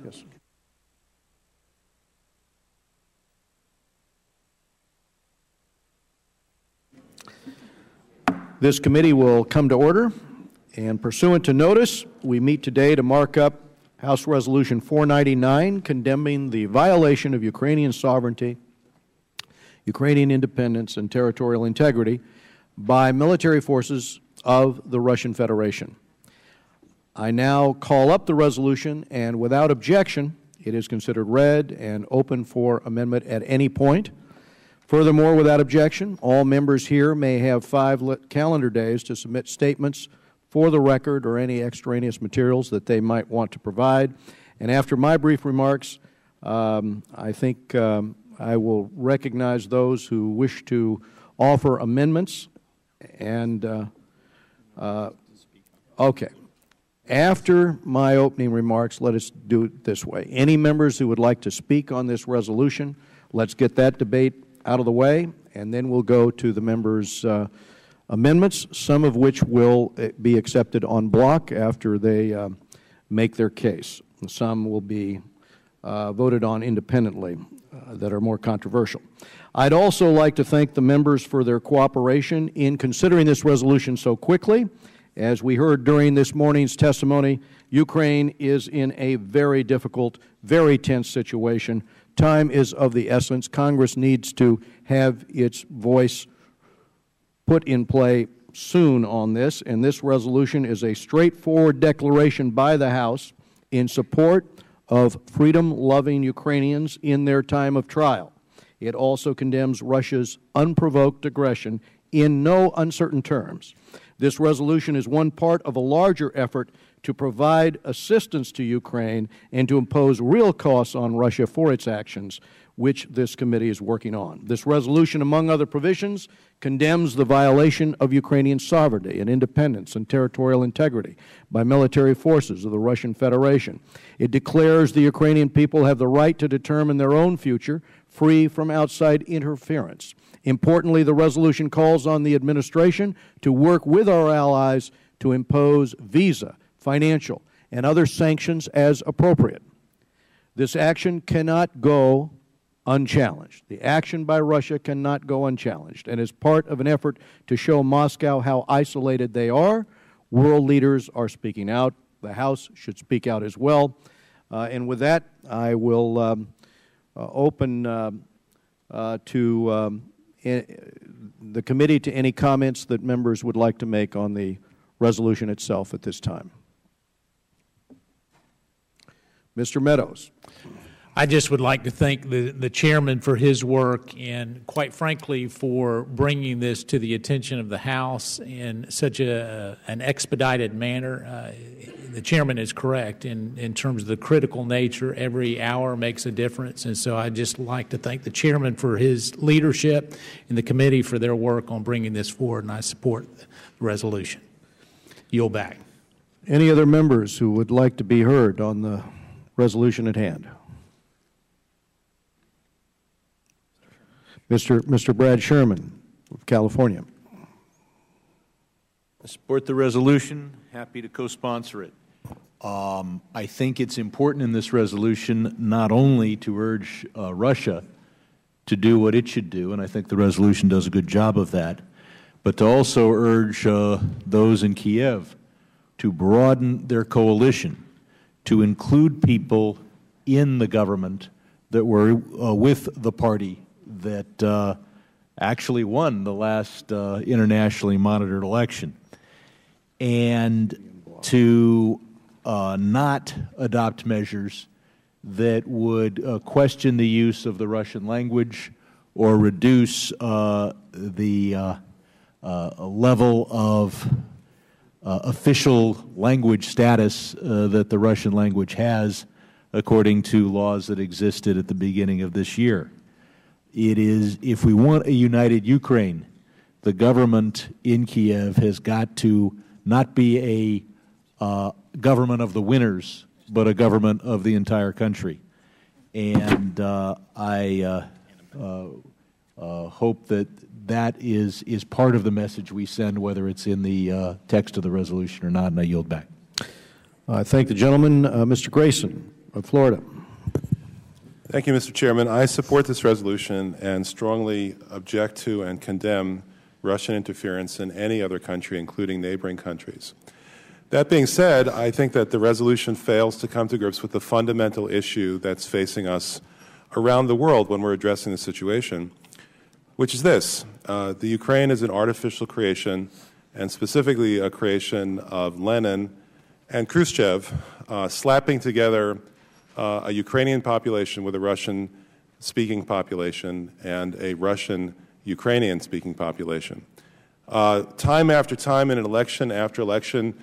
Yes. This committee will come to order, and pursuant to notice, we meet today to mark up House Resolution 499, condemning the violation of Ukrainian sovereignty, Ukrainian independence, and territorial integrity by military forces of the Russian Federation. I now call up the resolution, and without objection, it is considered read and open for amendment at any point. Furthermore, without objection, all members here may have 5 calendar days to submit statements for the record or any extraneous materials that they might want to provide. And after my brief remarks, I think I will recognize those who wish to offer amendments. And okay. After my opening remarks, let us do it this way. Any members who would like to speak on this resolution, let's get that debate out of the way, and then we'll go to the members' amendments, some of which will be accepted en bloc after they make their case. And some will be voted on independently that are more controversial. I'd also like to thank the members for their cooperation in considering this resolution so quickly. As we heard during this morning's testimony, Ukraine is in a very difficult, very tense situation. Time is of the essence. Congress needs to have its voice put in play soon on this, and this resolution is a straightforward declaration by the House in support of freedom-loving Ukrainians in their time of trial. It also condemns Russia's unprovoked aggression in no uncertain terms. This resolution is one part of a larger effort to provide assistance to Ukraine and to impose real costs on Russia for its actions, which this committee is working on. This resolution, among other provisions, condemns the violation of Ukrainian sovereignty and independence and territorial integrity by military forces of the Russian Federation. It declares the Ukrainian people have the right to determine their own future, free from outside interference. Importantly, the resolution calls on the administration to work with our allies to impose visa, financial, and other sanctions as appropriate. This action cannot go unchallenged. The action by Russia cannot go unchallenged. And as part of an effort to show Moscow how isolated they are, world leaders are speaking out. The House should speak out as well. And with that, I will open to the committee to any comments that members would like to make on the resolution itself at this time. Mr. Meadows. I just would like to thank the chairman for his work and, quite frankly, for bringing this to the attention of the House in such an expedited manner. The chairman is correct in terms of the critical nature. Every hour makes a difference, and so I'd just like to thank the chairman for his leadership and the committee for their work on bringing this forward, and I support the resolution. Yield back. Any other members who would like to be heard on the resolution at hand? Mr. Brad Sherman of California. I support the resolution. Happy to co-sponsor it. I think it's important in this resolution not only to urge Russia to do what it should do, and I think the resolution does a good job of that, but to also urge those in Kiev to broaden their coalition, to include people in the government that were with the party that actually won the last internationally monitored election, and to not adopt measures that would question the use of the Russian language or reduce the level of official language status that the Russian language has according to laws that existed at the beginning of this year. It is, if we want a united Ukraine, the government in Kiev has got to not be a government of the winners, but a government of the entire country. And I hope that that is part of the message we send, whether it's in the text of the resolution or not, and I yield back. I thank the gentleman. Mr. Grayson of Florida. Thank you, Mr. Chairman. I support this resolution and strongly object to and condemn Russian interference in any other country, including neighboring countries. That being said, I think that the resolution fails to come to grips with the fundamental issue that's facing us around the world when we're addressing the situation, which is this. The Ukraine is an artificial creation, and specifically a creation of Lenin and Khrushchev slapping together a Ukrainian population with a Russian-speaking population and a Russian-Ukrainian-speaking population. Time after time, in election after election,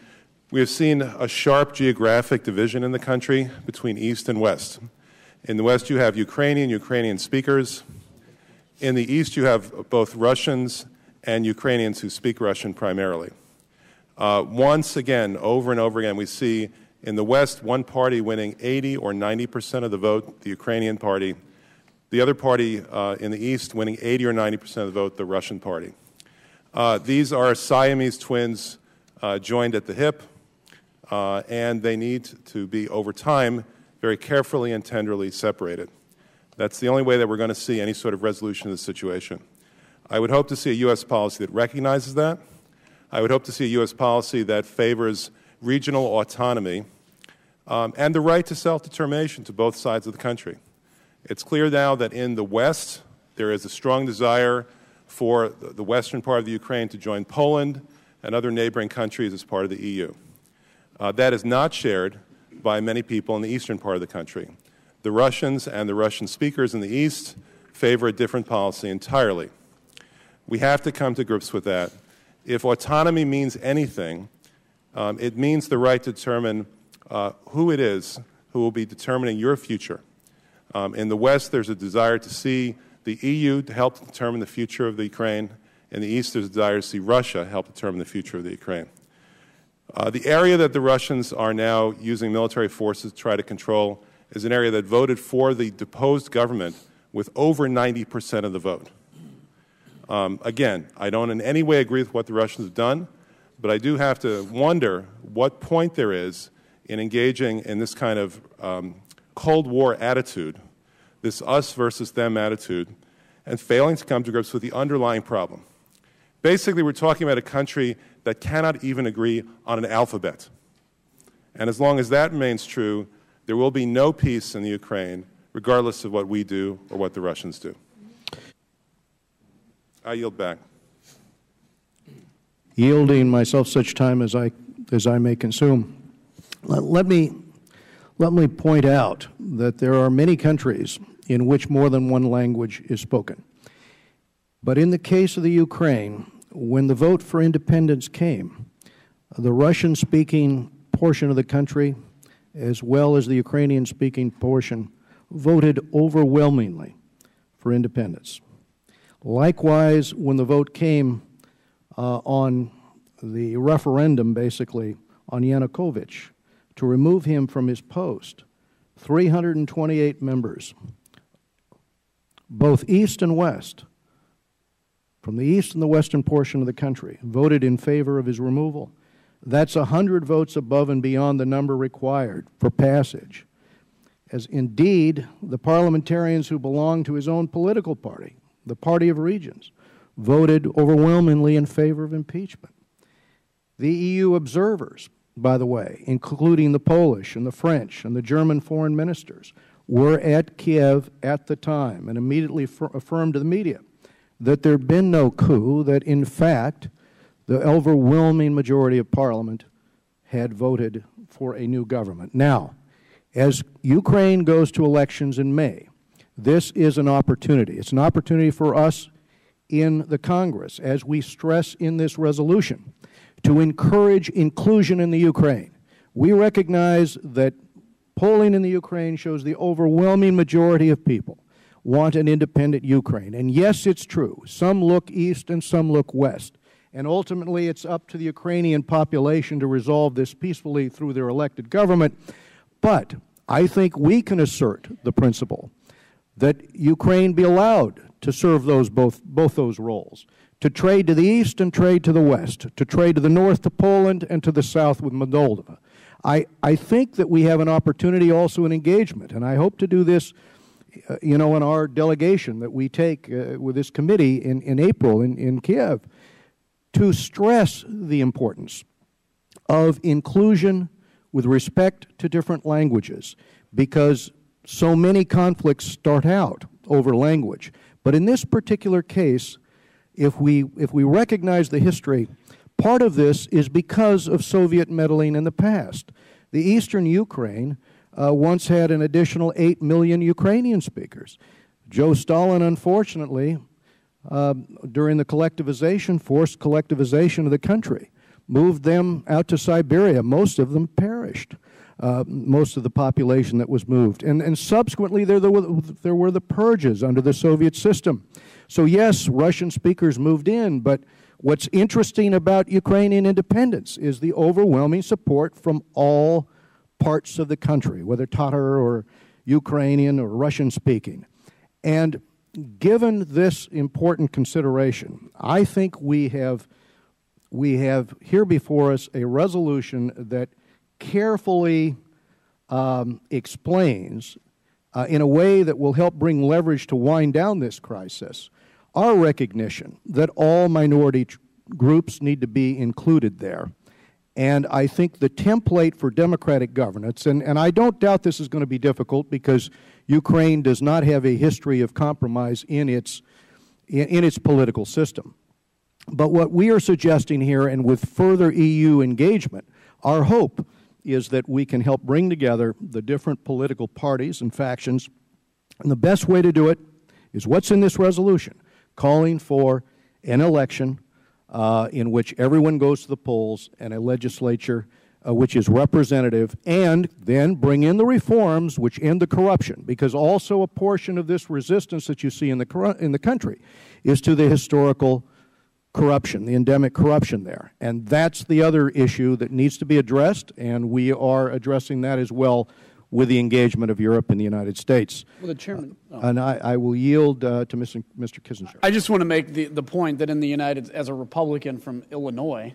we have seen a sharp geographic division in the country between East and West. In the West, you have Ukrainian speakers. In the East, you have both Russians and Ukrainians who speak Russian primarily. Once again, over and over again, we see in the West one party winning 80 or 90% of the vote, the Ukrainian party. The other party in the East winning 80 or 90% of the vote, the Russian party. These are Siamese twins joined at the hip, and they need to be, over time, very carefully and tenderly separated. That's the only way that we're going to see any sort of resolution of the situation. I would hope to see a U.S. policy that recognizes that. I would hope to see a U.S. policy that favors regional autonomy and the right to self-determination to both sides of the country. It's clear now that in the West, there is a strong desire for the western part of the Ukraine to join Poland and other neighboring countries as part of the EU. That is not shared by many people in the eastern part of the country. The Russians and the Russian speakers in the East favor a different policy entirely. We have to come to grips with that. If autonomy means anything, it means the right to determine who it is who will be determining your future. In the West, there's a desire to see the EU to help determine the future of the Ukraine. In the East, there's a desire to see Russia help determine the future of the Ukraine. The area that the Russians are now using military forces to try to control is an area that voted for the deposed government with over 90% of the vote. Again, I don't in any way agree with what the Russians have done, but I do have to wonder what point there is in engaging in this kind of Cold War attitude, this us versus them attitude, and failing to come to grips with the underlying problem. Basically, we're talking about a country that cannot even agree on an alphabet. And as long as that remains true, there will be no peace in the Ukraine, regardless of what we do or what the Russians do. I yield back. Yielding myself such time as I may consume. Let me point out that there are many countries in which more than one language is spoken. But in the case of the Ukraine, when the vote for independence came, the Russian-speaking portion of the country, as well as the Ukrainian-speaking portion, voted overwhelmingly for independence. Likewise, when the vote came on the referendum, basically, on Yanukovych, to remove him from his post, 328 members, both East and West, from the East and the Western portion of the country, voted in favor of his removal. That's 100 votes above and beyond the number required for passage. As indeed, the parliamentarians who belong to his own political party, the Party of Regions, voted overwhelmingly in favor of impeachment. The EU observers, by the way, including the Polish and the French and the German foreign ministers, were at Kiev at the time and immediately affirmed to the media that there had been no coup, that in fact the overwhelming majority of Parliament had voted for a new government. Now, as Ukraine goes to elections in May, this is an opportunity. It's an opportunity for us in the Congress, as we stress in this resolution, to encourage inclusion in the Ukraine. We recognize that polling in the Ukraine shows the overwhelming majority of people want an independent Ukraine. And yes, it's true. Some look east and some look west. And ultimately, it's up to the Ukrainian population to resolve this peacefully through their elected government. But I think we can assert the principle that Ukraine be allowed to serve both those roles, to trade to the east and trade to the west, to trade to the north to Poland and to the south with Moldova. I think that we have an opportunity also in engagement, and I hope to do this, you know, in our delegation that we take with this committee in April in Kiev, to stress the importance of inclusion with respect to different languages, because so many conflicts start out over language. But in this particular case, if we recognize the history, part of this is because of Soviet meddling in the past. The eastern Ukraine once had an additional 8 million Ukrainian speakers. Joe Stalin, unfortunately, during the forced collectivization of the country, moved them out to Siberia. Most of them perished, most of the population that was moved. And subsequently, there were the purges under the Soviet system. So yes, Russian speakers moved in, but what's interesting about Ukrainian independence is the overwhelming support from all parts of the country, whether Tatar or Ukrainian or Russian-speaking. And given this important consideration, I think we have here before us a resolution that carefully explains, in a way that will help bring leverage to wind down this crisis, our recognition that all minority groups need to be included there. And I think the template for democratic governance, and I don't doubt this is going to be difficult because Ukraine does not have a history of compromise in its political system. But what we are suggesting here, and with further EU engagement, our hope is that we can help bring together the different political parties and factions. And the best way to do it is what's in this resolution, calling for an election in which everyone goes to the polls and a legislature which is representative, and then bring in the reforms which end the corruption, because also a portion of this resistance that you see in the country is to the historical corruption, the endemic corruption there. And that's the other issue that needs to be addressed, and we are addressing that as well with the engagement of Europe and the United States. Well, the Chairman... And I will yield to Mr. Kissinger. I just want to make the point that in the as a Republican from Illinois,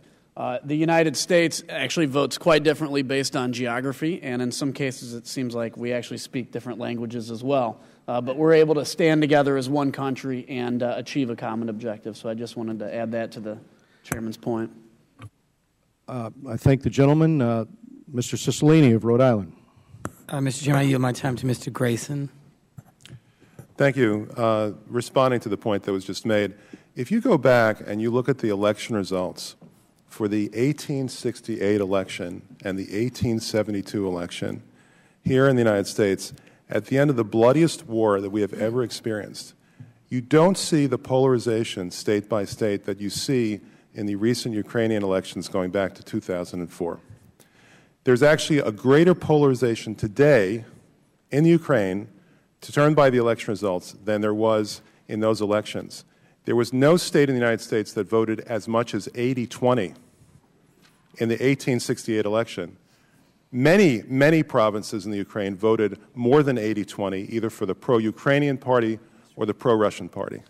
the United States actually votes quite differently based on geography, and in some cases it seems like we actually speak different languages as well. But we're able to stand together as one country and achieve a common objective. So I just wanted to add that to the Chairman's point. I thank the gentleman, Mr. Cicilline of Rhode Island. Mr. Chairman, I yield my time to Mr. Grayson. Thank you. Responding to the point that was just made, if you go back and you look at the election results for the 1868 election and the 1872 election here in the United States, at the end of the bloodiest war that we have ever experienced, you don't see the polarization state by state that you see in the recent Ukrainian elections going back to 2004. There's actually a greater polarization today in Ukraine, determined by the election results, than there was in those elections. There was no state in the United States that voted as much as 80-20 in the 1868 election. Many, many provinces in the Ukraine voted more than 80-20, either for the pro-Ukrainian party or the pro-Russian party.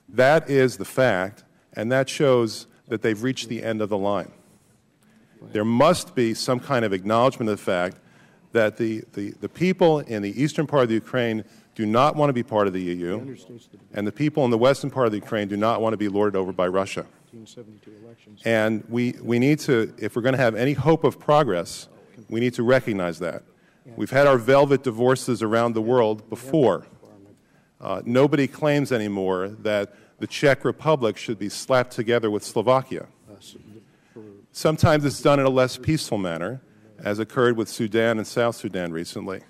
That is the fact, and that shows that they've reached the end of the line. There must be some kind of acknowledgement of the fact that the people in the eastern part of the Ukraine do not want to be part of the EU, and the people in the western part of the Ukraine do not want to be lorded over by Russia. And we need to, if we're going to have any hope of progress, we need to recognize that. We've had our velvet divorces around the world before. Nobody claims anymore that the Czech Republic should be slapped together with Slovakia. Sometimes it's done in a less peaceful manner, as occurred with Sudan and South Sudan recently.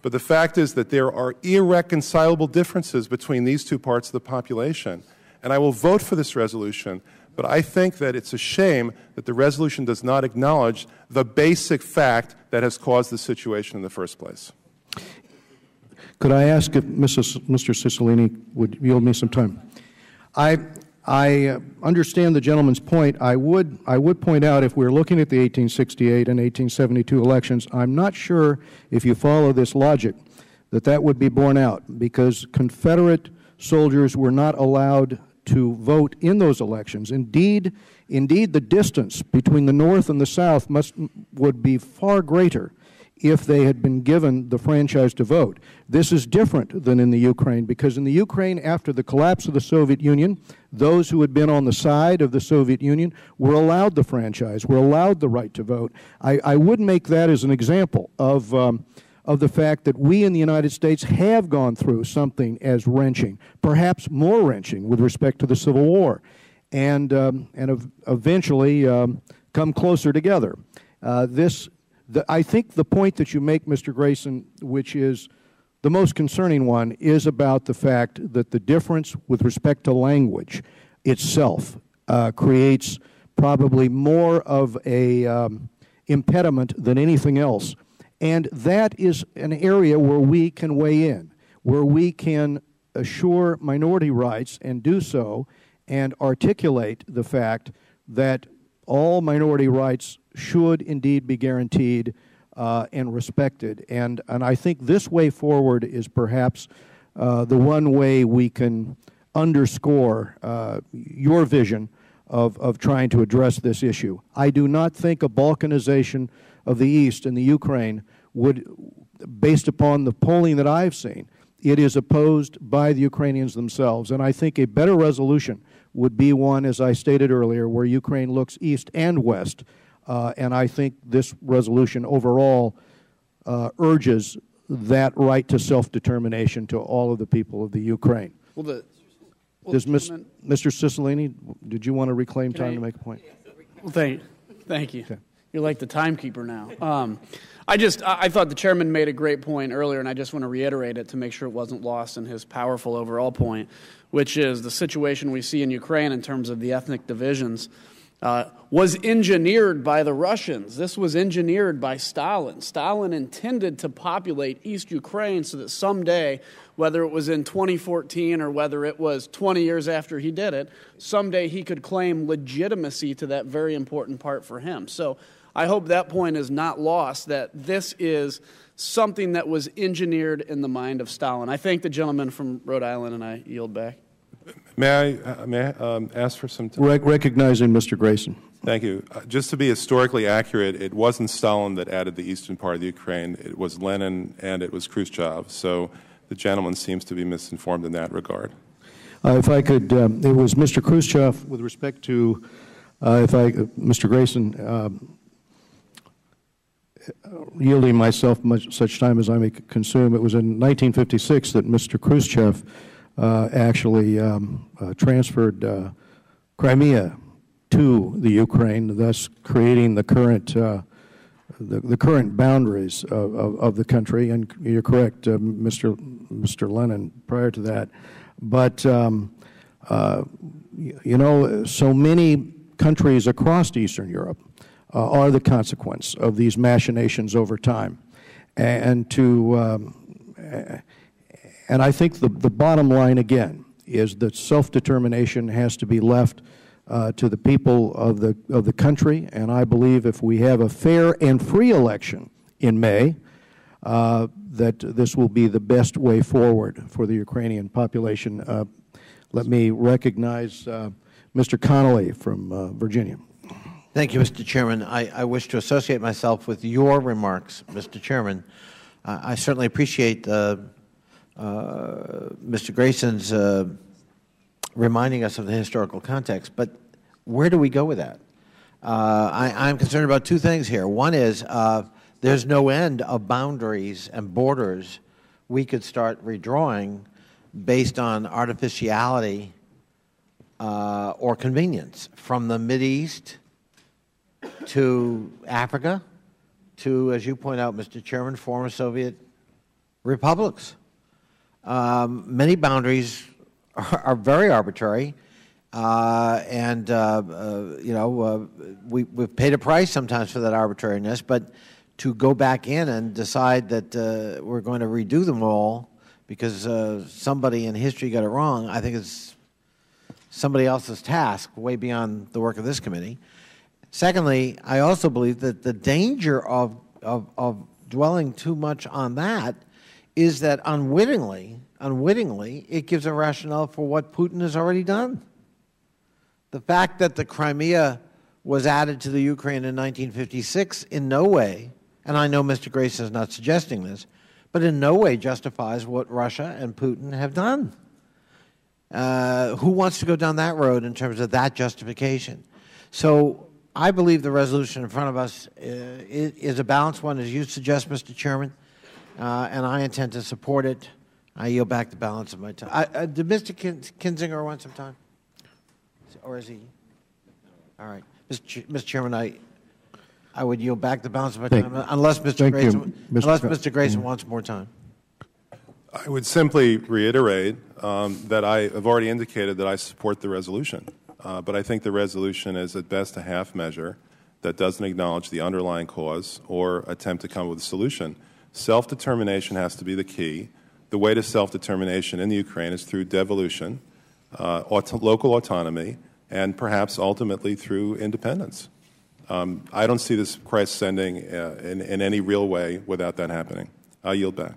But the fact is that there are irreconcilable differences between these two parts of the population. And I will vote for this resolution, but I think that it's a shame that the resolution does not acknowledge the basic fact that has caused the situation in the first place. Could I ask if Mr. Cicilline would yield me some time? I understand the gentleman's point. I would point out, if we're looking at the 1868 and 1872 elections, I'm not sure, if you follow this logic, that would be borne out, because Confederate soldiers were not allowed to vote in those elections. Indeed, the distance between the North and the South would be far greater if they had been given the franchise to vote. This is different than in the Ukraine, because in the Ukraine, after the collapse of the Soviet Union, those who had been on the side of the Soviet Union were allowed the franchise, were allowed the right to vote. I would make that as an example of the fact that we in the United States have gone through something as wrenching, perhaps more wrenching with respect to the Civil War, and eventually come closer together. I think the point that you make, Mr. Grayson, which is the most concerning one, is about the fact that the difference with respect to language itself creates probably more of a impediment than anything else. And that is an area where we can weigh in, where we can assure minority rights and do so and articulate the fact that all minority rights should indeed be guaranteed and respected. And I think this way forward is perhaps the one way we can underscore your vision of trying to address this issue. I do not think a balkanization of the East and the Ukraine would, based upon the polling that I've seen, it is opposed by the Ukrainians themselves. And I think a better resolution would be one, as I stated earlier, where Ukraine looks east and west. And I think this resolution overall urges that right to self-determination to all of the people of the Ukraine. Does Mr. Cicilline, did you want to reclaim time to make a point? Well, thank you. Okay. You're like the timekeeper now. I thought the chairman made a great point earlier, and I just want to reiterate it to make sure it wasn't lost in his powerful overall point, which is the situation we see in Ukraine in terms of the ethnic divisions was engineered by the Russians. This was engineered by Stalin. Stalin intended to populate East Ukraine so that someday, whether it was in 2014 or whether it was 20 years after he did it, someday he could claim legitimacy to that very important part for him. So I hope that point is not lost, that this is something that was engineered in the mind of Stalin. I thank the gentleman from Rhode Island, and I yield back. May I ask for some time? Recognizing Mr. Grayson. Thank you. Just to be historically accurate, it wasn't Stalin that added the eastern part of the Ukraine. It was Lenin and it was Khrushchev. So the gentleman seems to be misinformed in that regard. If I could, it was Mr. Khrushchev with respect to, Mr. Grayson, yielding myself such time as I may consume, it was in 1956 that Mr. Khrushchev actually transferred Crimea to the Ukraine, thus creating the current boundaries of the country. And you're correct, Mr. Lenin, prior to that. But you know, so many countries across Eastern Europe are the consequence of these machinations over time, and I think the bottom line again is that self-determination has to be left to the people of the country, and I believe if we have a fair and free election in May, that this will be the best way forward for the Ukrainian population. Let me recognize Mr. Connolly from Virginia. Thank you, Mr. Chairman. I wish to associate myself with your remarks, Mr. Chairman. I certainly appreciate Mr. Grayson's reminding us of the historical context, but where do we go with that? I'm concerned about two things here. One is there's no end of boundaries and borders we could start redrawing based on artificiality or convenience, from the Mideast to Africa to, as you point out, Mr. Chairman, former Soviet republics. Many boundaries are very arbitrary, and you know, we've paid a price sometimes for that arbitrariness, but to go back in and decide that we're going to redo them all because somebody in history got it wrong, I think is somebody else's task, way beyond the work of this committee. Secondly, I also believe that the danger of dwelling too much on that is that unwittingly, it gives a rationale for what Putin has already done. The fact that the Crimea was added to the Ukraine in 1956 in no way, and I know Mr. Grayson is not suggesting this, but in no way justifies what Russia and Putin have done. Who wants to go down that road in terms of that justification? So I believe the resolution in front of us is a balanced one, as you suggest, Mr. Chairman, and I intend to support it. I yield back the balance of my time. Did Mr. Kinzinger want some time? Or is he? All right. Mr. Chairman, I would yield back the balance of my time, unless Mr. Grayson wants more time. I would simply reiterate that I have already indicated that I support the resolution, but I think the resolution is at best a half measure that doesn't acknowledge the underlying cause or attempt to come up with a solution. Self-determination has to be the key. The way to self-determination in the Ukraine is through devolution, local autonomy, and perhaps ultimately through independence. I don't see this crisis ending in any real way without that happening. I'll yield back.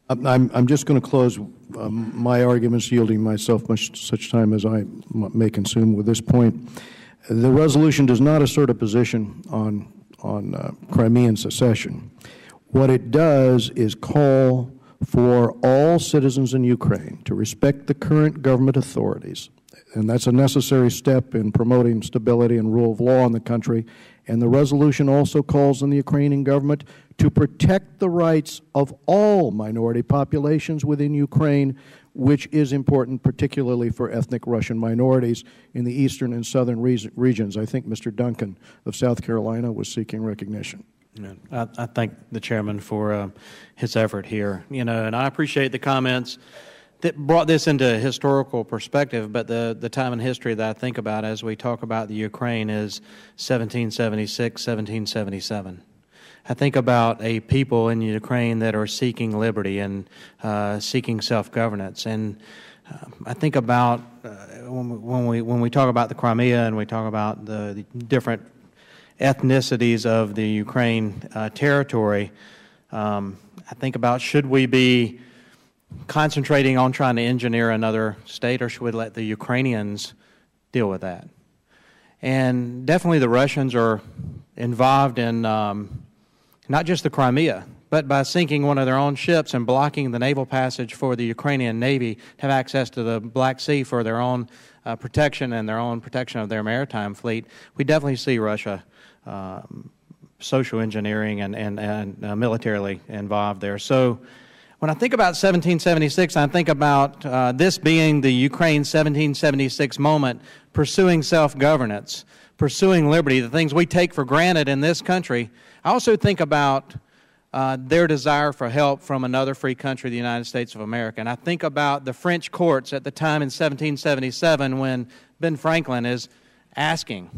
I'm just going to close my arguments, yielding myself such time as I may consume with this point. The resolution does not assert a position on Crimean secession. What it does is call for all citizens in Ukraine to respect the current government authorities, and that's a necessary step in promoting stability and rule of law in the country. And the resolution also calls on the Ukrainian government to protect the rights of all minority populations within Ukraine, which is important particularly for ethnic Russian minorities in the eastern and southern regions. I think Mr. Duncan of South Carolina was seeking recognition. I thank the chairman for his effort here. And I appreciate the comments that brought this into historical perspective, but the time in history that I think about as we talk about the Ukraine is 1776, 1777. I think about a people in Ukraine that are seeking liberty and seeking self-governance, and I think about when we talk about the Crimea and we talk about the different ethnicities of the Ukraine territory, I think about, should we be concentrating on trying to engineer another state, or should we let the Ukrainians deal with that? And definitely the Russians are involved in not just the Crimea, but by sinking one of their own ships and blocking the naval passage for the Ukrainian Navy to have access to the Black Sea for their own protection and their own protection of their maritime fleet. We definitely see Russia social engineering and militarily involved there. So when I think about 1776, I think about this being the Ukraine 1776 moment, pursuing self-governance, pursuing liberty, the things we take for granted in this country. I also think about their desire for help from another free country, the United States of America. And I think about the French courts at the time in 1777 when Ben Franklin is asking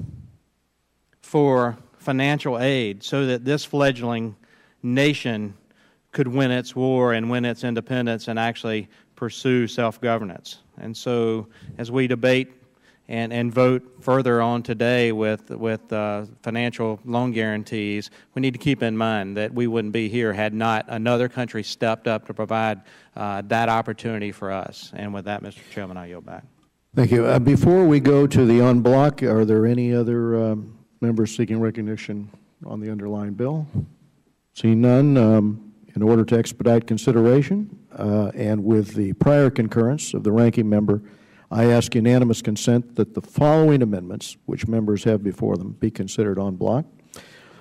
for financial aid so that this fledgling nation could win its war and win its independence and actually pursue self-governance. And so as we debate and vote further on today with financial loan guarantees, we need to keep in mind that we wouldn't be here had not another country stepped up to provide that opportunity for us. And with that, Mr. Chairman, I yield back. Thank you. Before we go to the en bloc, are there any other members seeking recognition on the underlying bill? Seeing none, in order to expedite consideration and with the prior concurrence of the ranking member, I ask unanimous consent that the following amendments, which members have before them, be considered en bloc.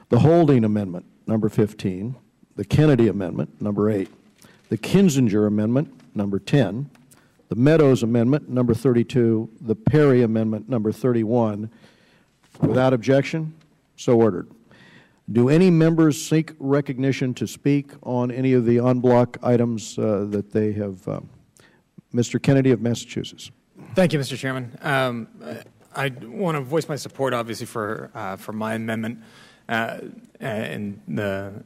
The Holding Amendment, number 15, the Kennedy Amendment, number 8, the Kinzinger Amendment, number 10, the Meadows Amendment, number 32, the Perry Amendment, number 31. Without objection, so ordered. Do any members seek recognition to speak on any of the en bloc items that they have? Mr. Kennedy of Massachusetts. Thank you, Mr. Chairman. I want to voice my support, obviously, for my amendment and the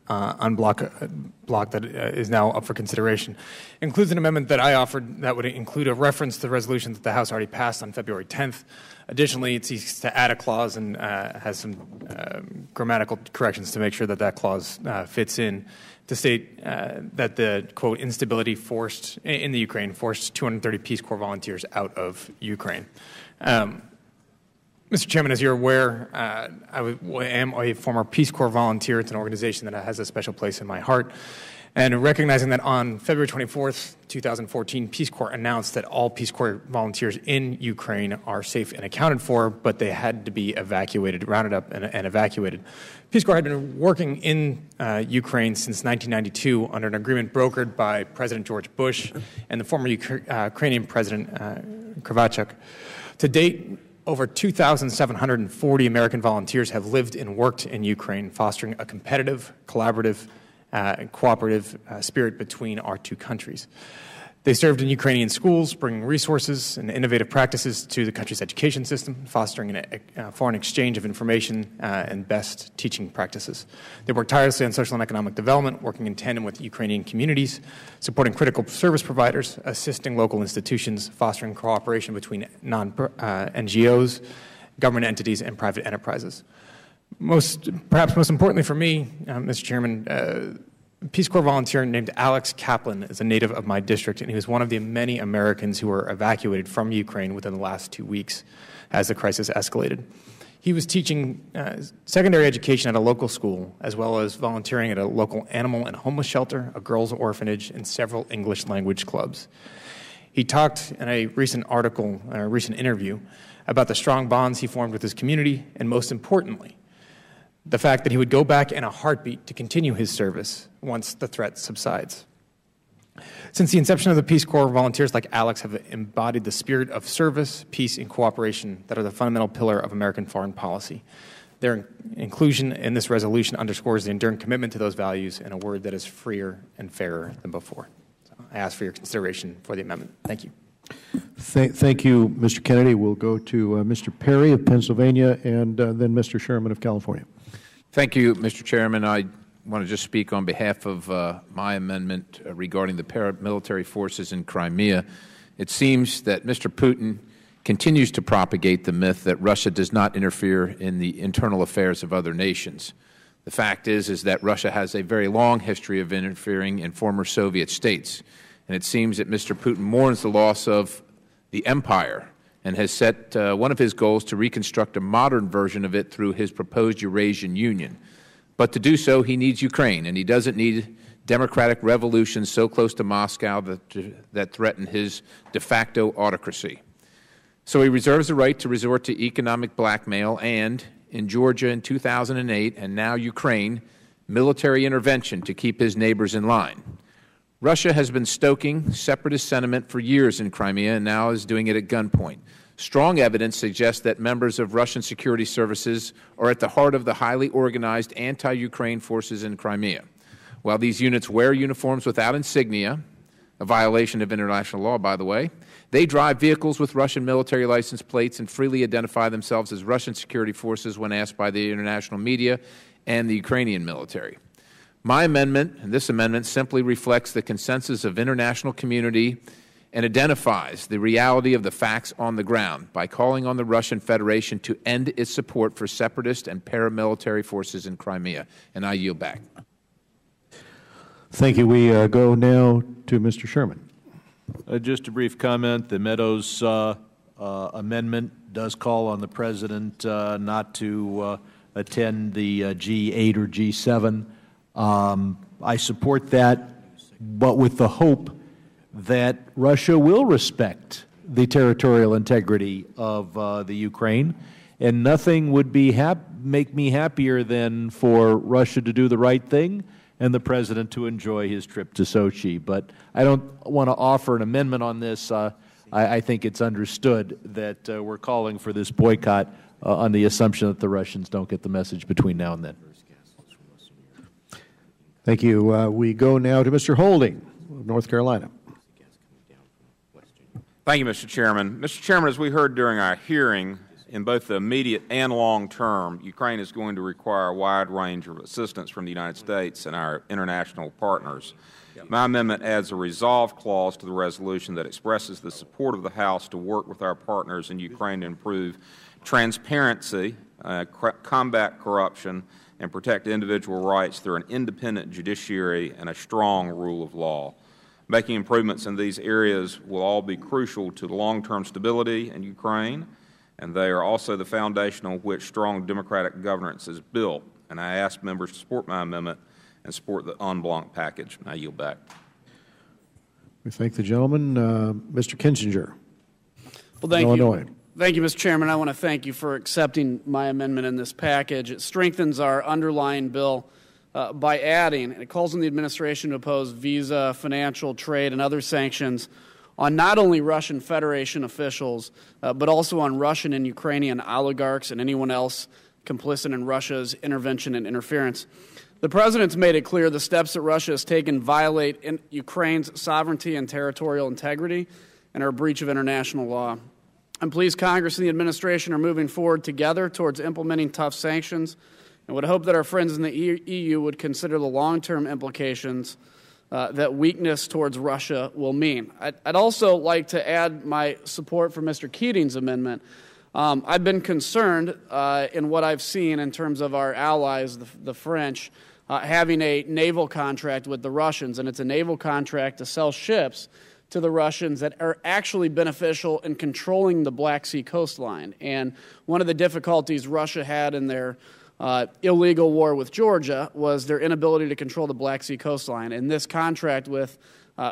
block that is now up for consideration. It includes an amendment that I offered that would include a reference to the resolution that the House already passed on February 10th. Additionally, it seeks to add a clause and has some grammatical corrections to make sure that clause fits in, to state that the, quote, instability forced in the Ukraine forced 230 Peace Corps volunteers out of Ukraine. Mr. Chairman, as you're aware, am a former Peace Corps volunteer. It's an organization that has a special place in my heart. And recognizing that on February 24th, 2014, Peace Corps announced that all Peace Corps volunteers in Ukraine are safe and accounted for, but they had to be evacuated, rounded up and evacuated. Peace Corps had been working in Ukraine since 1992 under an agreement brokered by President George Bush and the former Ukrainian President Kravchuk. To date, over 2,740 American volunteers have lived and worked in Ukraine, fostering a competitive, collaborative, and cooperative spirit between our two countries. They served in Ukrainian schools, bringing resources and innovative practices to the country's education system, fostering a foreign exchange of information and best teaching practices. They worked tirelessly on social and economic development, working in tandem with Ukrainian communities, supporting critical service providers, assisting local institutions, fostering cooperation between NGOs, government entities, and private enterprises. Perhaps most importantly for me, Mr. Chairman, Peace Corps volunteer named Alex Kaplan is a native of my district, and he was one of the many Americans who were evacuated from Ukraine within the last 2 weeks as the crisis escalated. He was teaching secondary education at a local school, as well as volunteering at a local animal and homeless shelter, a girls' orphanage, and several English language clubs. He talked in a recent article, a recent interview, about the strong bonds he formed with his community, and most importantly, the fact that he would go back in a heartbeat to continue his service once the threat subsides. Since the inception of the Peace Corps, volunteers like Alex have embodied the spirit of service, peace, and cooperation that are the fundamental pillar of American foreign policy. Their inclusion in this resolution underscores the enduring commitment to those values in a word that is freer and fairer than before. So I ask for your consideration for the amendment. Thank you. Thank you, Mr. Kennedy. We'll go to Mr. Perry of Pennsylvania and then Mr. Sherman of California. Thank you, Mr. Chairman. I want to just speak on behalf of my amendment regarding the paramilitary forces in Crimea. It seems that Mr. Putin continues to propagate the myth that Russia does not interfere in the internal affairs of other nations. The fact is that Russia has a very long history of interfering in former Soviet states, and it seems that Mr. Putin mourns the loss of the empire and has set one of his goals to reconstruct a modern version of it through his proposed Eurasian Union. But to do so, he needs Ukraine, and he doesn't need democratic revolutions so close to Moscow that threaten his de facto autocracy. So he reserves the right to resort to economic blackmail and, in Georgia in 2008 and now Ukraine, military intervention to keep his neighbors in line. Russia has been stoking separatist sentiment for years in Crimea and now is doing it at gunpoint. Strong evidence suggests that members of Russian security services are at the heart of the highly organized anti-Ukraine forces in Crimea. While these units wear uniforms without insignia, a violation of international law, by the way, they drive vehicles with Russian military license plates and freely identify themselves as Russian security forces when asked by the international media and the Ukrainian military. My amendment, and this amendment, simply reflects the consensus of international community and identifies the reality of the facts on the ground by calling on the Russian Federation to end its support for separatist and paramilitary forces in Crimea. And I yield back. Thank you. We go now to Mr. Sherman. Just a brief comment. The Meadows amendment does call on the President not to attend the G8 or G7. I support that, but with the hope that Russia will respect the territorial integrity of the Ukraine, and nothing would be make me happier than for Russia to do the right thing and the President to enjoy his trip to Sochi. But I don't want to offer an amendment on this. I think it's understood that we're calling for this boycott on the assumption that the Russians don't get the message between now and then. Thank you. We go now to Mr. Holding of North Carolina. Thank you, Mr. Chairman. Mr. Chairman, as we heard during our hearing, in both the immediate and long term, Ukraine is going to require a wide range of assistance from the United States and our international partners. My amendment adds a resolve clause to the resolution that expresses the support of the House to work with our partners in Ukraine to improve transparency, combat corruption, and protect individual rights through an independent judiciary and a strong rule of law. Making improvements in these areas will all be crucial to the long-term stability in Ukraine and they are also the foundation on which strong democratic governance is built. And I ask members to support my amendment and support the en bloc package. I yield back. We thank the gentleman. Mr. Kinzinger. Well, thank Illinois. you. Thank you, Mr. Chairman. I want to thank you for accepting my amendment in this package. It strengthens our underlying bill by adding, and it calls on the administration to oppose visa, financial, trade, and other sanctions on not only Russian Federation officials, but also on Russian and Ukrainian oligarchs and anyone else complicit in Russia's intervention and interference. The President's made it clear the steps that Russia has taken violate Ukraine's sovereignty and territorial integrity and are a breach of international law. I'm pleased Congress and the administration are moving forward together towards implementing tough sanctions and would hope that our friends in the EU would consider the long-term implications that weakness towards Russia will mean. I'd also like to add my support for Mr. Keating's amendment. I've been concerned in what I've seen in terms of our allies, the French, having a naval contract with the Russians, and it's a naval contract to sell ships to the Russians that are actually beneficial in controlling the Black Sea coastline. And one of the difficulties Russia had in their illegal war with Georgia was their inability to control the Black Sea coastline. And this contract with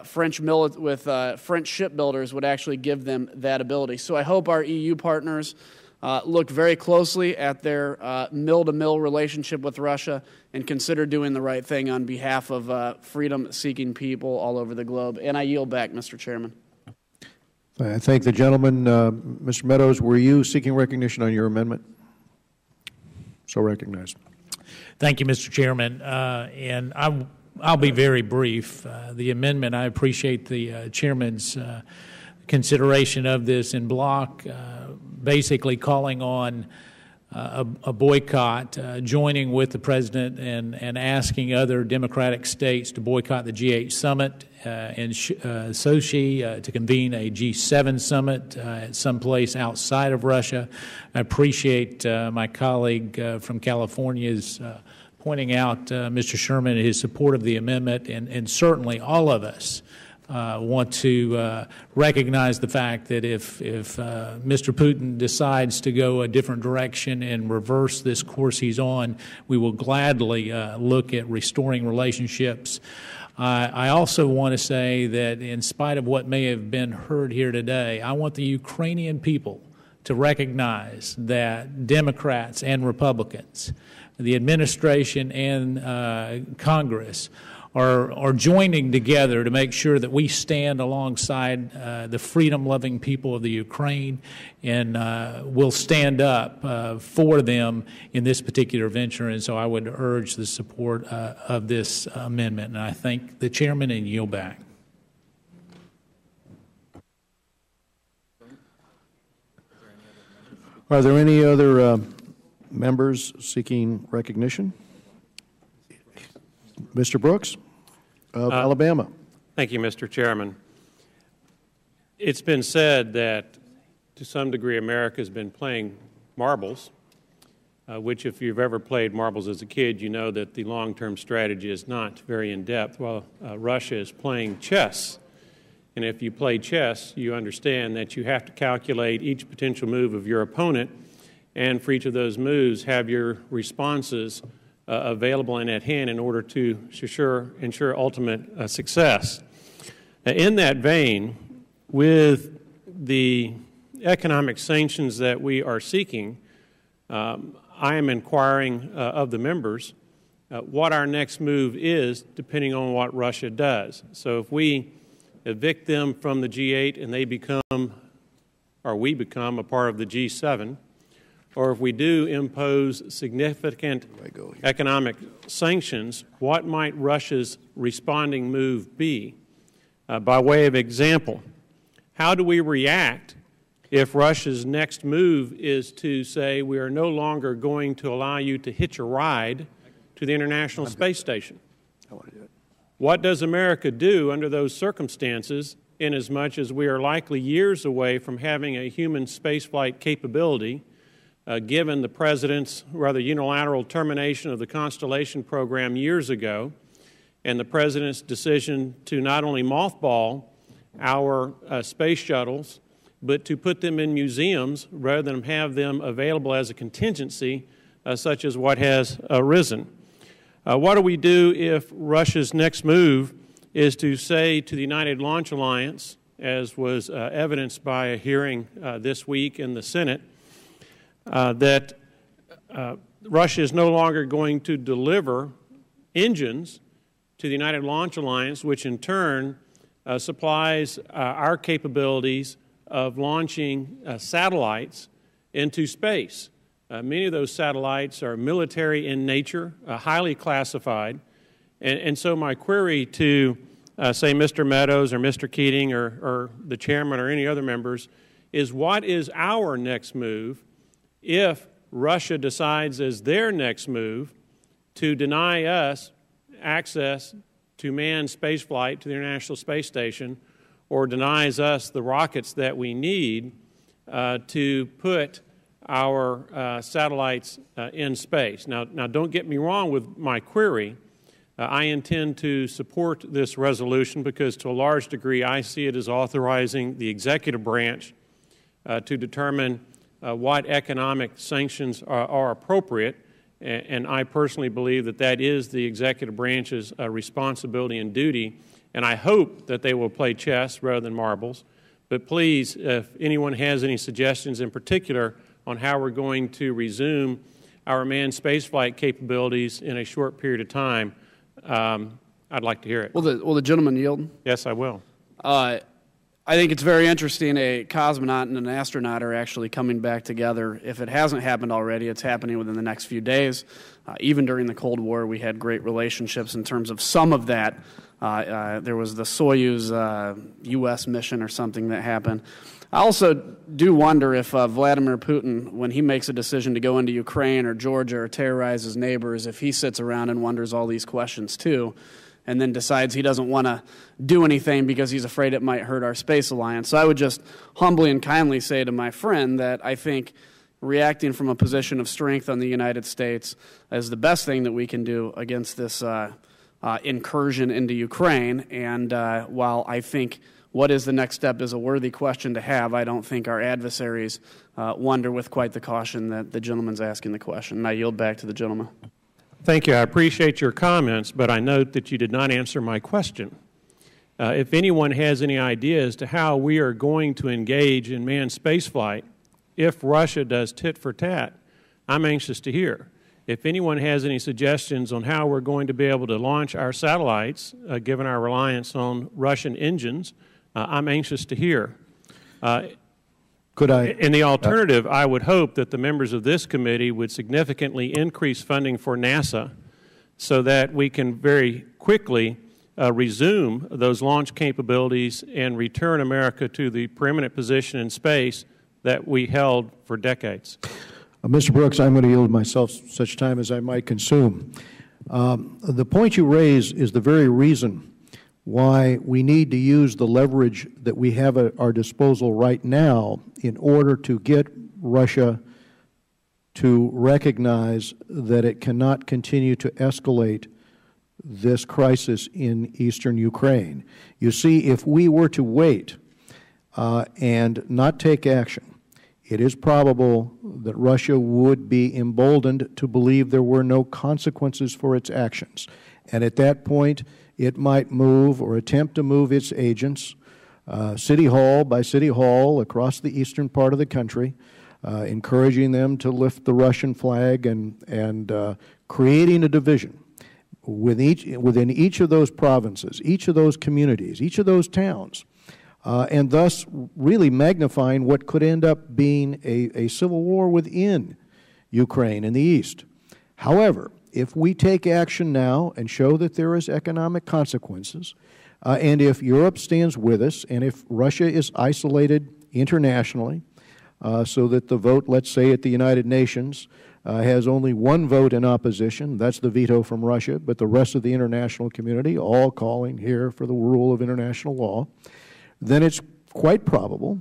French shipbuilders would actually give them that ability. So I hope our EU partners look very closely at their mill-to-mill relationship with Russia and consider doing the right thing on behalf of freedom-seeking people all over the globe. And I yield back, Mr. Chairman. I thank the gentleman. Mr. Meadows, were you seeking recognition on your amendment? So recognized. Thank you, Mr. Chairman. And I'll be very brief. The amendment, I appreciate the Chairman's consideration of this in block, basically calling on a boycott, joining with the President and asking other democratic states to boycott the G8 summit in Sochi, to convene a G7 summit at some place outside of Russia. I appreciate my colleague from California's pointing out Mr. Sherman and his support of the amendment, and certainly all of us want to recognize the fact that if Mr. Putin decides to go a different direction and reverse this course he's on, we will gladly look at restoring relationships. I also want to say that in spite of what may have been heard here today, I want the Ukrainian people to recognize that Democrats and Republicans, the administration and Congress, are joining together to make sure that we stand alongside the freedom-loving people of the Ukraine, and will stand up for them in this particular venture. And so I would urge the support of this amendment. And I thank the Chairman and yield back. Are there any other members seeking recognition? Mr. Brooks of Alabama. Thank you, Mr. Chairman. It's been said that to some degree America has been playing marbles, which if you've ever played marbles as a kid, you know that the long-term strategy is not very in-depth, while Russia is playing chess. And if you play chess, you understand that you have to calculate each potential move of your opponent, and for each of those moves have your responses available and at hand in order to ensure ultimate success. In that vein, with the economic sanctions that we are seeking, I am inquiring of the members what our next move is depending on what Russia does. So if we evict them from the G8 and they become, or we become, a part of the G7, or if we do impose significant economic sanctions, what might Russia's responding move be? By way of example, how do we react if Russia's next move is to say we are no longer going to allow you to hitch a ride to the International Space Station? What does America do under those circumstances, inasmuch as we are likely years away from having a human spaceflight capability, given the President's rather unilateral termination of the Constellation program years ago, and the President's decision to not only mothball our space shuttles, but to put them in museums rather than have them available as a contingency, such as what has arisen. What do we do if Russia's next move is to say to the United Launch Alliance, as was evidenced by a hearing this week in the Senate, that Russia is no longer going to deliver engines to the United Launch Alliance, which in turn supplies our capabilities of launching satellites into space. Many of those satellites are military in nature, highly classified, and so my query to, say, Mr. Meadows or Mr. Keating or the chairman or any other members is, what is our next move if Russia decides as their next move to deny us access to manned spaceflight to the International Space Station, or denies us the rockets that we need to put our satellites in space? Now, don't get me wrong with my query. I intend to support this resolution because, to a large degree, I see it as authorizing the executive branch to determine what economic sanctions are appropriate, and I personally believe that that is the executive branch's responsibility and duty, and I hope that they will play chess rather than marbles. But please, if anyone has any suggestions in particular on how we're going to resume our manned spaceflight capabilities in a short period of time, I'd like to hear it. Will the gentleman yield? Yes, I will. I think it's very interesting. A cosmonaut and an astronaut are actually coming back together. If it hasn't happened already, it's happening within the next few days. Even during the Cold War, we had great relationships in terms of some of that. There was the Soyuz U.S. mission or something that happened. I also do wonder if Vladimir Putin, when he makes a decision to go into Ukraine or Georgia or terrorize his neighbors, if he sits around and wonders all these questions too, and then decides he doesn't want to do anything because he's afraid it might hurt our space alliance. So I would just humbly and kindly say to my friend that I think reacting from a position of strength on the United States is the best thing that we can do against this incursion into Ukraine. And while I think what is the next step is a worthy question to have, I don't think our adversaries wonder with quite the caution that the gentleman's asking the question. And I yield back to the gentleman. Thank you. I appreciate your comments, but I note that you did not answer my question. If anyone has any idea as to how we are going to engage in manned spaceflight if Russia does tit for tat, I'm anxious to hear. If anyone has any suggestions on how we're going to be able to launch our satellites, given our reliance on Russian engines, I'm anxious to hear. In the alternative, I would hope that the members of this committee would significantly increase funding for NASA so that we can very quickly resume those launch capabilities and return America to the preeminent position in space that we held for decades. Mr. Brooks, I'm going to yield myself such time as I might consume. The point you raise is the very reason why we need to use the leverage that we have at our disposal right now in order to get Russia to recognize that it cannot continue to escalate this crisis in eastern Ukraine. You see, if we were to wait and not take action, it is probable that Russia would be emboldened to believe there were no consequences for its actions. And at that point, it might move or attempt to move its agents city hall by city hall across the eastern part of the country, encouraging them to lift the Russian flag and creating a division within each of those provinces, each of those communities, each of those towns, and thus really magnifying what could end up being a civil war within Ukraine in the east. However, if we take action now and show that there is economic consequences, and if Europe stands with us, and if Russia is isolated internationally, so that the vote, let's say, at the United Nations has only one vote in opposition, that's the veto from Russia, but the rest of the international community all calling here for the rule of international law, then it's quite probable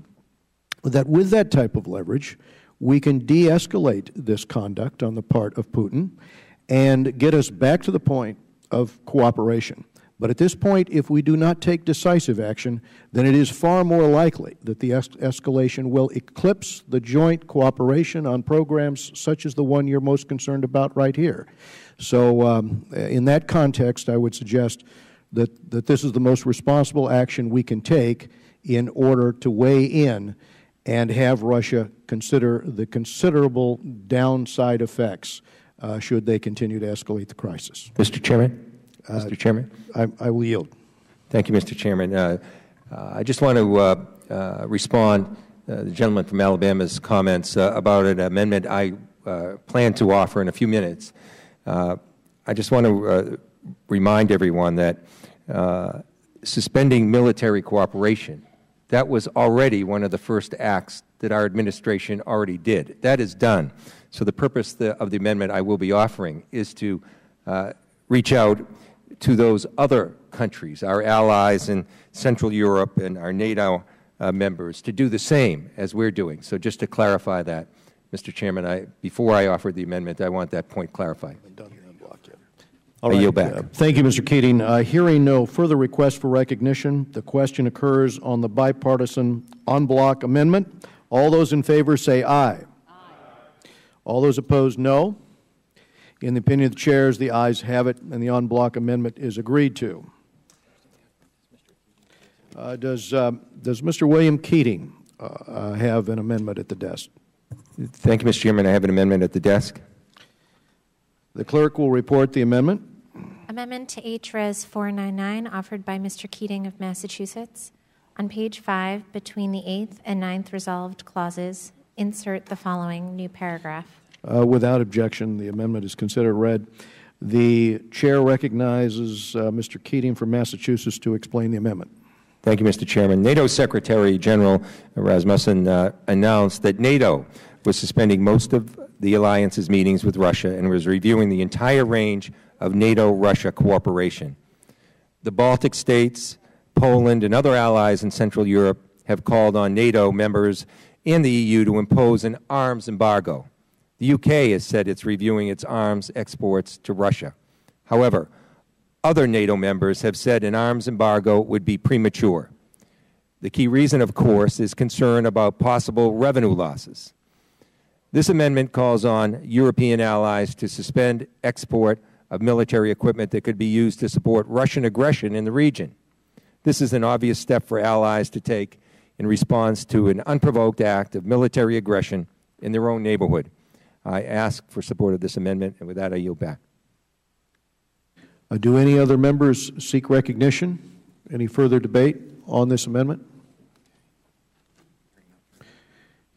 that with that type of leverage, we can de-escalate this conduct on the part of Putin and get us back to the point of cooperation. But at this point, if we do not take decisive action, then it is far more likely that the escalation will eclipse the joint cooperation on programs such as the one you're most concerned about right here. So in that context, I would suggest that this is the most responsible action we can take in order to weigh in and have Russia consider the considerable downside effects should they continue to escalate the crisis. Mr. Chairman? Mr. Chairman? I will yield. Thank you, Mr. Chairman. I just want to respond to the gentleman from Alabama's comments about an amendment I plan to offer in a few minutes. I just want to remind everyone that suspending military cooperation, that was already one of the first acts that our administration already did. That is done. So the purpose of the amendment I will be offering is to reach out to those other countries, our allies in Central Europe and our NATO members, to do the same as we're doing. So just to clarify that, Mr. Chairman, before I offer the amendment, I want that point clarified. All right. I yield back. Thank you, Mr. Keating. Hearing no further requests for recognition, the question occurs on the bipartisan en bloc amendment. All those in favor say aye. Aye. All those opposed, no. In the opinion of the chairs, the ayes have it, and the en bloc amendment is agreed to. Does Mr. William Keating have an amendment at the desk? Thank you, Mr. Chairman. I have an amendment at the desk. The clerk will report the amendment. Amendment to H.Res. 499, offered by Mr. Keating of Massachusetts. On page 5, between the 8th and 9th resolved clauses, insert the following new paragraph. Without objection, the amendment is considered read. The chair recognizes Mr. Keating from Massachusetts to explain the amendment. Thank you, Mr. Chairman. NATO Secretary General Rasmussen announced that NATO was suspending most of the alliance's meetings with Russia and was reviewing the entire range of NATO-Russia cooperation. The Baltic states, Poland, and other allies in Central Europe have called on NATO members and the EU to impose an arms embargo. The UK has said it's reviewing its arms exports to Russia. However, other NATO members have said an arms embargo would be premature. The key reason, of course, is concern about possible revenue losses. This amendment calls on European allies to suspend export of military equipment that could be used to support Russian aggression in the region. This is an obvious step for allies to take in response to an unprovoked act of military aggression in their own neighborhood. I ask for support of this amendment, and with that, I yield back. Do any other members seek recognition? Any further debate on this amendment?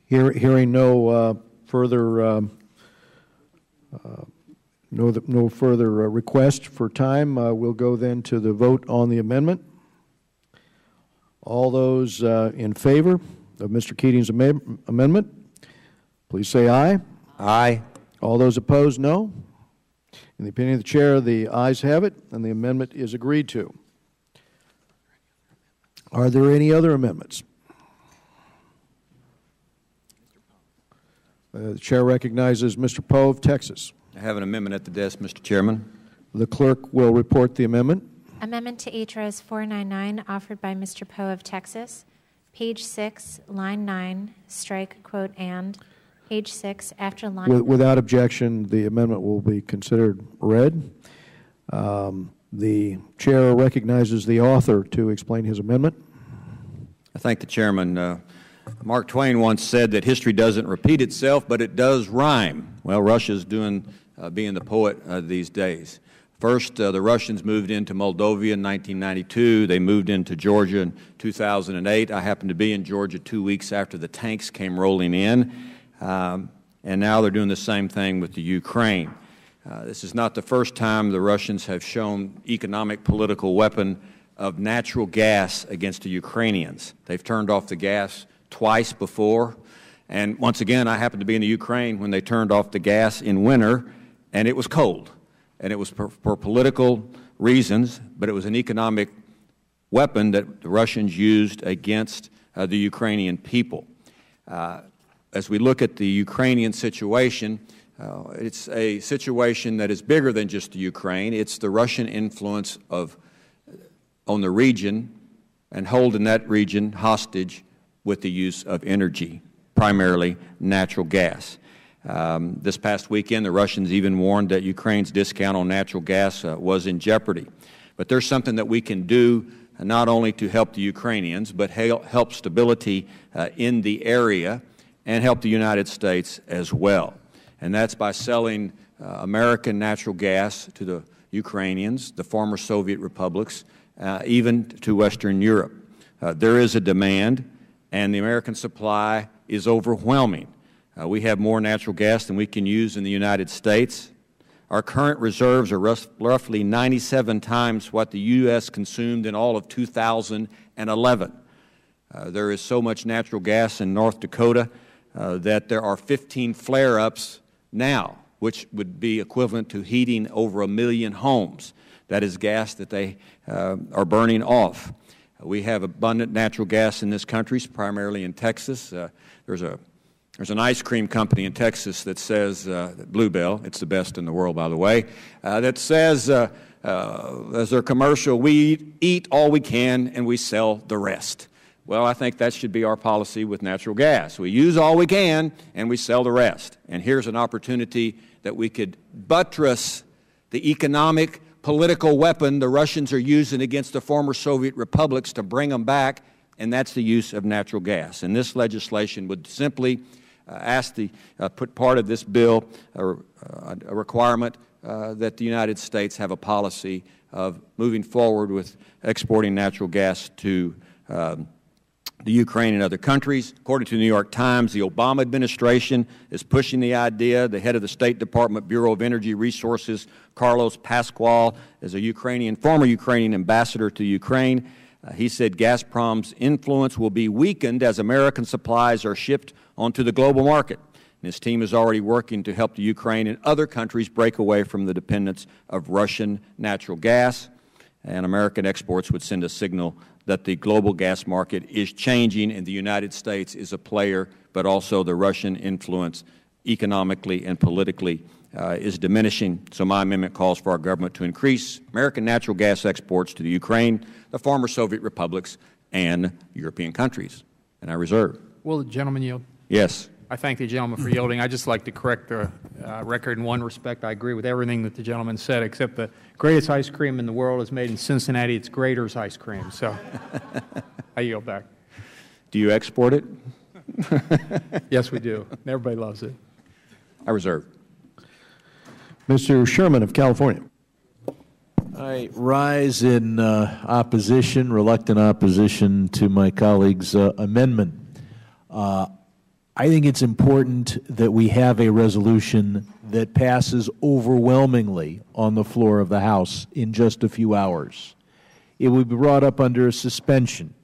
Hearing no further no further request for time, we'll go then to the vote on the amendment. All those in favor of Mr. Keating's amendment, please say aye. Aye. All those opposed, no. In the opinion of the chair, the ayes have it, and the amendment is agreed to. Are there any other amendments? The chair recognizes Mr. Poe of Texas. I have an amendment at the desk, Mr. Chairman. The clerk will report the amendment. Amendment to H.Res. 499, offered by Mr. Poe of Texas. Page 6, line 9, strike quote and. Page 6, after line... Without objection, the amendment will be considered read. The chair recognizes the author to explain his amendment. I thank the chairman. Mark Twain once said that history doesn't repeat itself, but it does rhyme. Well, Russia's doing being the poet these days. First, the Russians moved into Moldova in 1992. They moved into Georgia in 2008. I happened to be in Georgia 2 weeks after the tanks came rolling in. And now they're doing the same thing with the Ukraine. This is not the first time the Russians have shown economic political weapon of natural gas against the Ukrainians. They've turned off the gas twice before. And once again, I happened to be in the Ukraine when they turned off the gas in winter, and it was cold. And it was for political reasons, but it was an economic weapon that the Russians used against the Ukrainian people. As we look at the Ukrainian situation, it's a situation that is bigger than just the Ukraine. It's the Russian influence of on the region and holding that region hostage with the use of energy, primarily natural gas. This past weekend, the Russians even warned that Ukraine's discount on natural gas was in jeopardy. But there's something that we can do not only to help the Ukrainians, but help stability in the area and help the United States as well. And that's by selling American natural gas to the Ukrainians, the former Soviet republics, even to Western Europe. There is a demand, and the American supply is overwhelming. We have more natural gas than we can use in the United States. Our current reserves are roughly 97 times what the U.S. consumed in all of 2011. There is so much natural gas in North Dakota that there are 15 flare-ups now, which would be equivalent to heating over 1 million homes. That is gas that they are burning off. We have abundant natural gas in this country, primarily in Texas. There's an ice cream company in Texas that says, Bluebell, it's the best in the world, by the way, that says, as their commercial, we eat all we can and we sell the rest. Well, I think that should be our policy with natural gas. We use all we can and we sell the rest. And here's an opportunity that we could buttress the economic, political weapon the Russians are using against the former Soviet republics to bring them back, and that's the use of natural gas. And this legislation would simply put part of this bill, a requirement that the United States have a policy of moving forward with exporting natural gas to the Ukraine and other countries. According to the New York Times, the Obama administration is pushing the idea. The head of the State Department Bureau of Energy Resources, Carlos Pascual, is a former Ukrainian ambassador to Ukraine. He said Gazprom's influence will be weakened as American supplies are shipped onto the global market. And his team is already working to help the Ukraine and other countries break away from the dependence of Russian natural gas. And American exports would send a signal that the global gas market is changing and the United States is a player, but also the Russian influence economically and politically is diminishing. So my amendment calls for our government to increase American natural gas exports to the Ukraine, the former Soviet republics, and European countries. And I reserve. Will the gentleman yield? Yes. I thank the gentleman for yielding. I'd just like to correct the record in one respect. I agree with everything that the gentleman said, except the greatest ice cream in the world is made in Cincinnati. It's Grader's ice cream. So I yield back. Do you export it? Yes, we do. Everybody loves it. I reserve. Mr. Sherman of California. I rise in reluctant opposition to my colleague's amendment. I think it's important that we have a resolution that passes overwhelmingly on the floor of the House in just a few hours. It would be brought up under a suspension.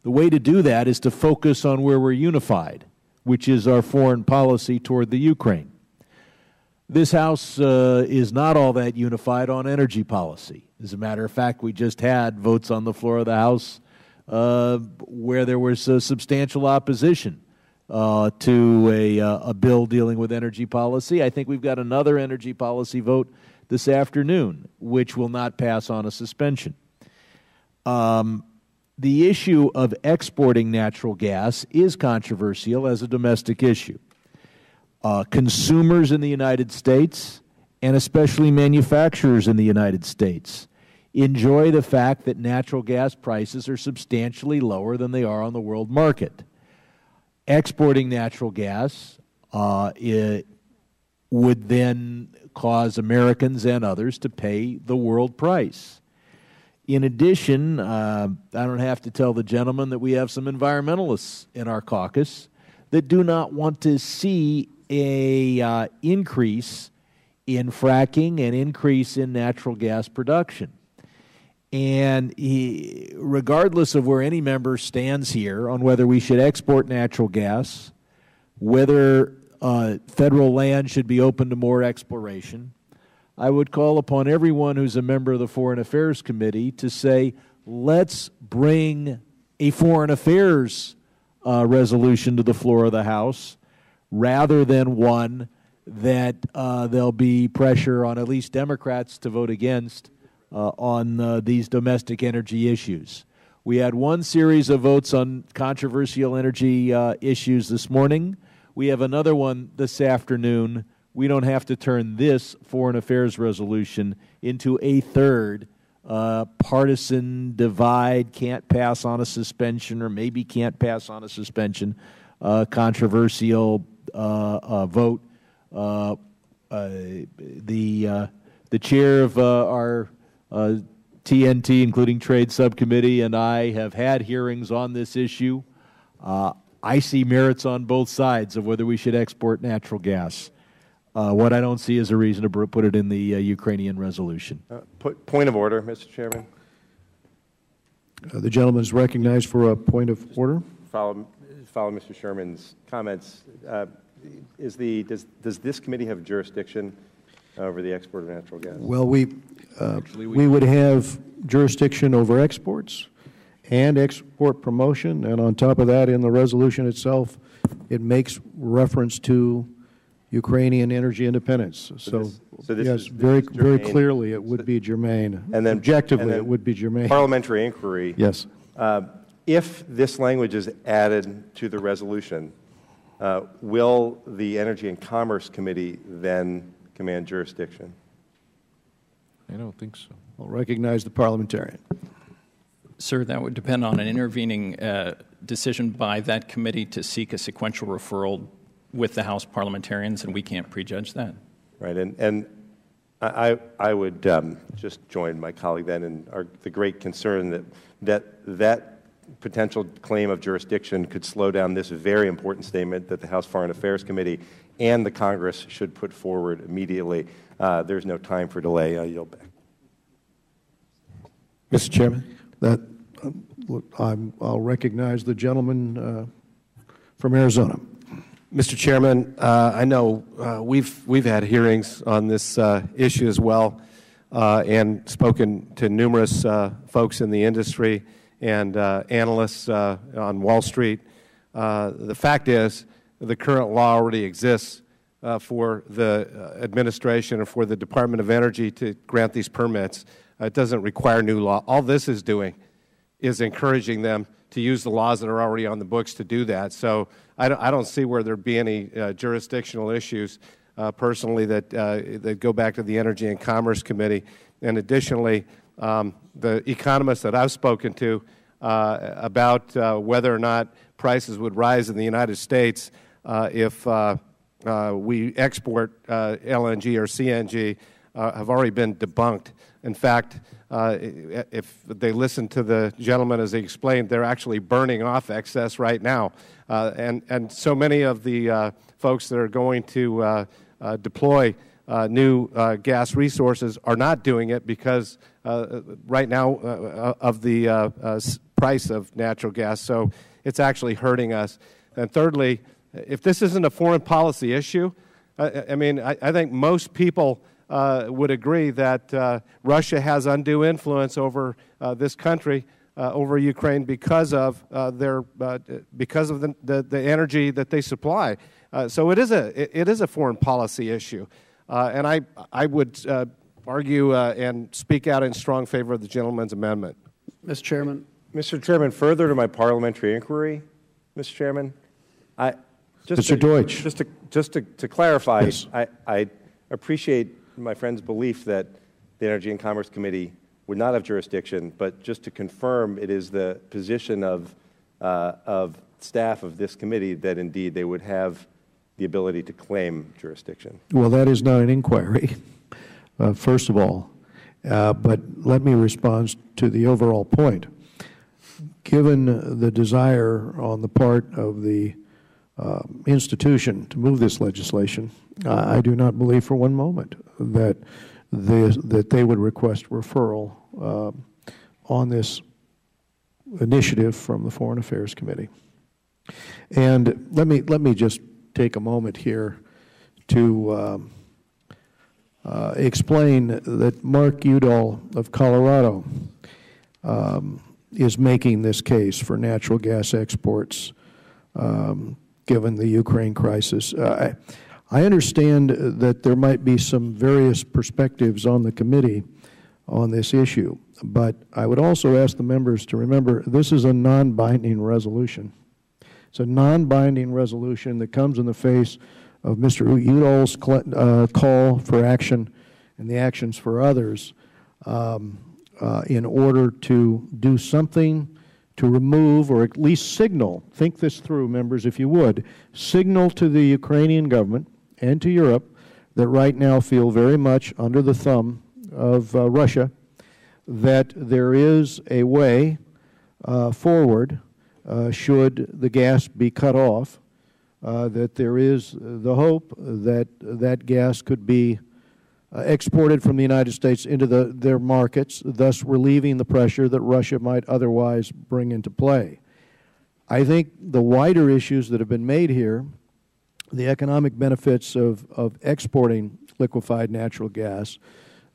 The way to do that is to focus on where we're unified, which is our foreign policy toward the Ukraine. This House is not all that unified on energy policy. As a matter of fact, we just had votes on the floor of the House where there was substantial opposition to a bill dealing with energy policy. I think we've got another energy policy vote this afternoon, which will not pass on a suspension. The issue of exporting natural gas is controversial as a domestic issue. Consumers in the United States, and especially manufacturers in the United States, enjoy the fact that natural gas prices are substantially lower than they are on the world market. Exporting natural gas it would then cause Americans and others to pay the world price. In addition, I don't have to tell the gentleman that we have some environmentalists in our caucus that do not want to see a increase in fracking and increase in natural gas production. And regardless of where any member stands here on whether we should export natural gas, whether federal land should be open to more exploration, I would call upon everyone who's a member of the Foreign Affairs Committee to say, let's bring a foreign affairs resolution to the floor of the House rather than one that there'll be pressure on at least Democrats to vote against on these domestic energy issues. We had one series of votes on controversial energy issues this morning. We have another one this afternoon. We don't have to turn this foreign affairs resolution into a third partisan divide, can't pass on a suspension, or maybe can't pass on a suspension, controversial vote. The chair of our TNT, including Trade Subcommittee, and I have had hearings on this issue. I see merits on both sides of whether we should export natural gas. What I don't see is a reason to put it in the Ukrainian resolution. Point of order, Mr. Chairman. The gentleman is recognized for a point of order. Follow Mr. Sherman's comments. Does this committee have jurisdiction over the export of natural gas? Well, we would have jurisdiction over exports and export promotion, and on top of that, in the resolution itself, it makes reference to Ukrainian energy independence. So yes, very clearly it would be germane. And then objectively, it would be germane. Parliamentary inquiry. Yes. If this language is added to the resolution, will the Energy and Commerce Committee then command jurisdiction? I don't think so. I'll recognize the parliamentarian. Sir, that would depend on an intervening decision by that committee to seek a sequential referral with the House parliamentarians, and we can't prejudge that. Right, and I would just join my colleague then in the great concern that potential claim of jurisdiction could slow down this very important statement that the House Foreign Affairs Committee and the Congress should put forward immediately. There's no time for delay. I yield back. Mr. Chairman, I'll recognize the gentleman from Arizona. Mr. Chairman, I know we've had hearings on this issue as well, and spoken to numerous folks in the industry and analysts on Wall Street. The fact is, the current law already exists for the administration and for the Department of Energy to grant these permits. It doesn't require new law. All this is doing is encouraging them to use the laws that are already on the books to do that. So I don't see where there'd be any jurisdictional issues personally that go back to the Energy and Commerce Committee. And additionally, the economists that I've spoken to about whether or not prices would rise in the United States if we export LNG or CNG have already been debunked. In fact, if they listen to the gentleman as he explained, they're actually burning off excess right now. And so many of the folks that are going to deploy new gas resources are not doing it because right now of the price of natural gas. So it's actually hurting us. And thirdly, if this isn't a foreign policy issue, I mean, I think most people would agree that Russia has undue influence over this country, over Ukraine, because of the energy that they supply. So it is a foreign policy issue, and I would argue and speak out in strong favor of the gentleman's amendment. Mr. Chairman, further to my parliamentary inquiry, Mr. Chairman, Mr. Deutsch. Just to clarify, yes. I appreciate my friend's belief that the Energy and Commerce Committee would not have jurisdiction, but just to confirm, it is the position of staff of this committee that indeed they would have the ability to claim jurisdiction. Well, that is not an inquiry, first of all. But let me respond to the overall point. Given the desire on the part of the institution to move this legislation, I do not believe for one moment that they would request referral on this initiative from the Foreign Affairs Committee. And let me just take a moment here to explain that Mark Udall of Colorado is making this case for natural gas exports given the Ukraine crisis. I understand that there might be some various perspectives on the committee on this issue. But I would also ask the members to remember this is a non-binding resolution. It's a non-binding resolution that comes in the face of Mr. Udall's call for action and the actions for others in order to do something to remove or at least signal, think this through, members, if you would, signal to the Ukrainian government and to Europe that right now feel very much under the thumb of Russia that there is a way forward should the gas be cut off, that there is the hope that that gas could be exported from the United States into their markets, thus relieving the pressure that Russia might otherwise bring into play. I think the wider issues that have been made here, the economic benefits of exporting liquefied natural gas,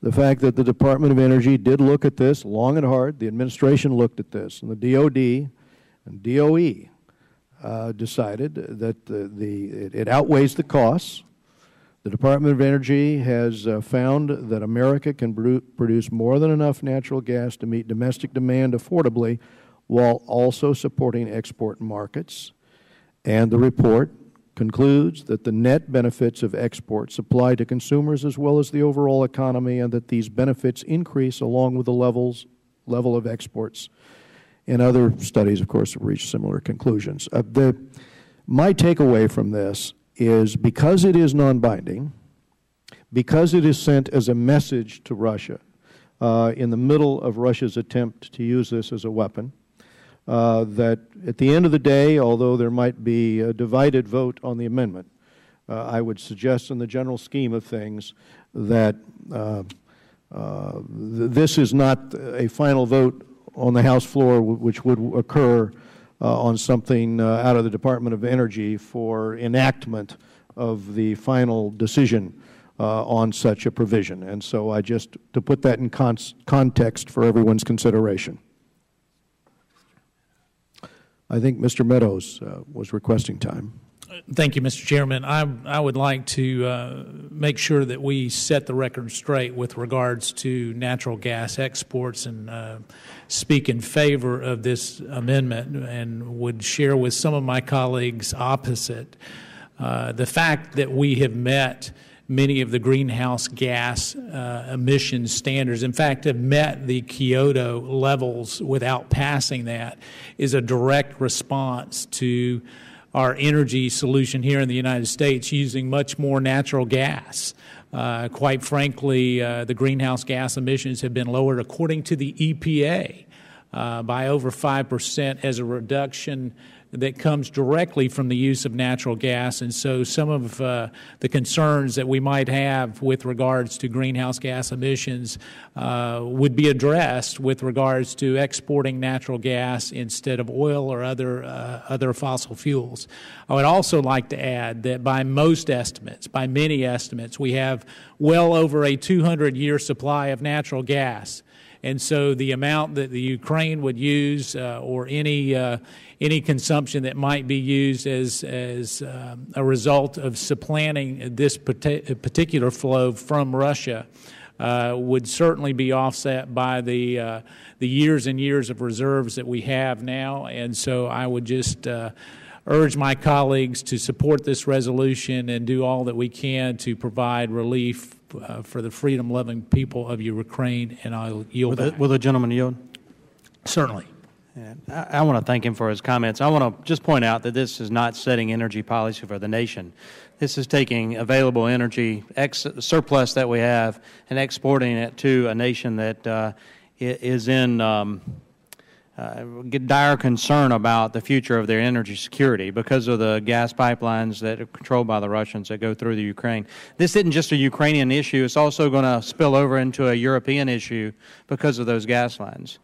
the fact that the Department of Energy did look at this long and hard, the administration looked at this, and the DOD and DOE decided that it outweighs the costs. The Department of Energy has found that America can produce more than enough natural gas to meet domestic demand affordably while also supporting export markets. And the report concludes that the net benefits of exports apply to consumers as well as the overall economy, and that these benefits increase along with the level of exports. And other studies, of course, have reached similar conclusions. My takeaway from this is because it is non-binding, because it is sent as a message to Russia in the middle of Russia's attempt to use this as a weapon, that at the end of the day, although there might be a divided vote on the amendment, I would suggest in the general scheme of things that this is not a final vote on the House floor which would occur on something out of the Department of Energy for enactment of the final decision on such a provision. And so I just, to put that in context for everyone's consideration. I think Mr. Meadows was requesting time. Thank you, Mr. Chairman. I would like to make sure that we set the record straight with regards to natural gas exports and speak in favor of this amendment, and would share with some of my colleagues opposite. The fact that we have met many of the greenhouse gas emission standards, in fact, have met the Kyoto levels without passing that, is a direct response to our energy solution here in the United States using much more natural gas. Quite frankly, the greenhouse gas emissions have been lowered, according to the EPA, by over 5% as a reduction that comes directly from the use of natural gas. And so some of the concerns that we might have with regards to greenhouse gas emissions would be addressed with regards to exporting natural gas instead of oil or other fossil fuels. I would also like to add that by most estimates, by many estimates, we have well over a 200-year supply of natural gas. And so the amount that the Ukraine would use, or any consumption that might be used as a result of supplanting this particular flow from Russia, would certainly be offset by the years and years of reserves that we have now. And so I would just urge my colleagues to support this resolution and do all that we can to provide relief for the freedom-loving people of Ukraine, and I'll yield back. Will the gentleman yield? Certainly. I want to thank him for his comments. I want to just point out that this is not setting energy policy for the nation. This is taking available energy, surplus that we have, and exporting it to a nation that is in dire concern about the future of their energy security because of the gas pipelines that are controlled by the Russians that go through the Ukraine. This isn't just a Ukrainian issue. It's also going to spill over into a European issue because of those gas lines.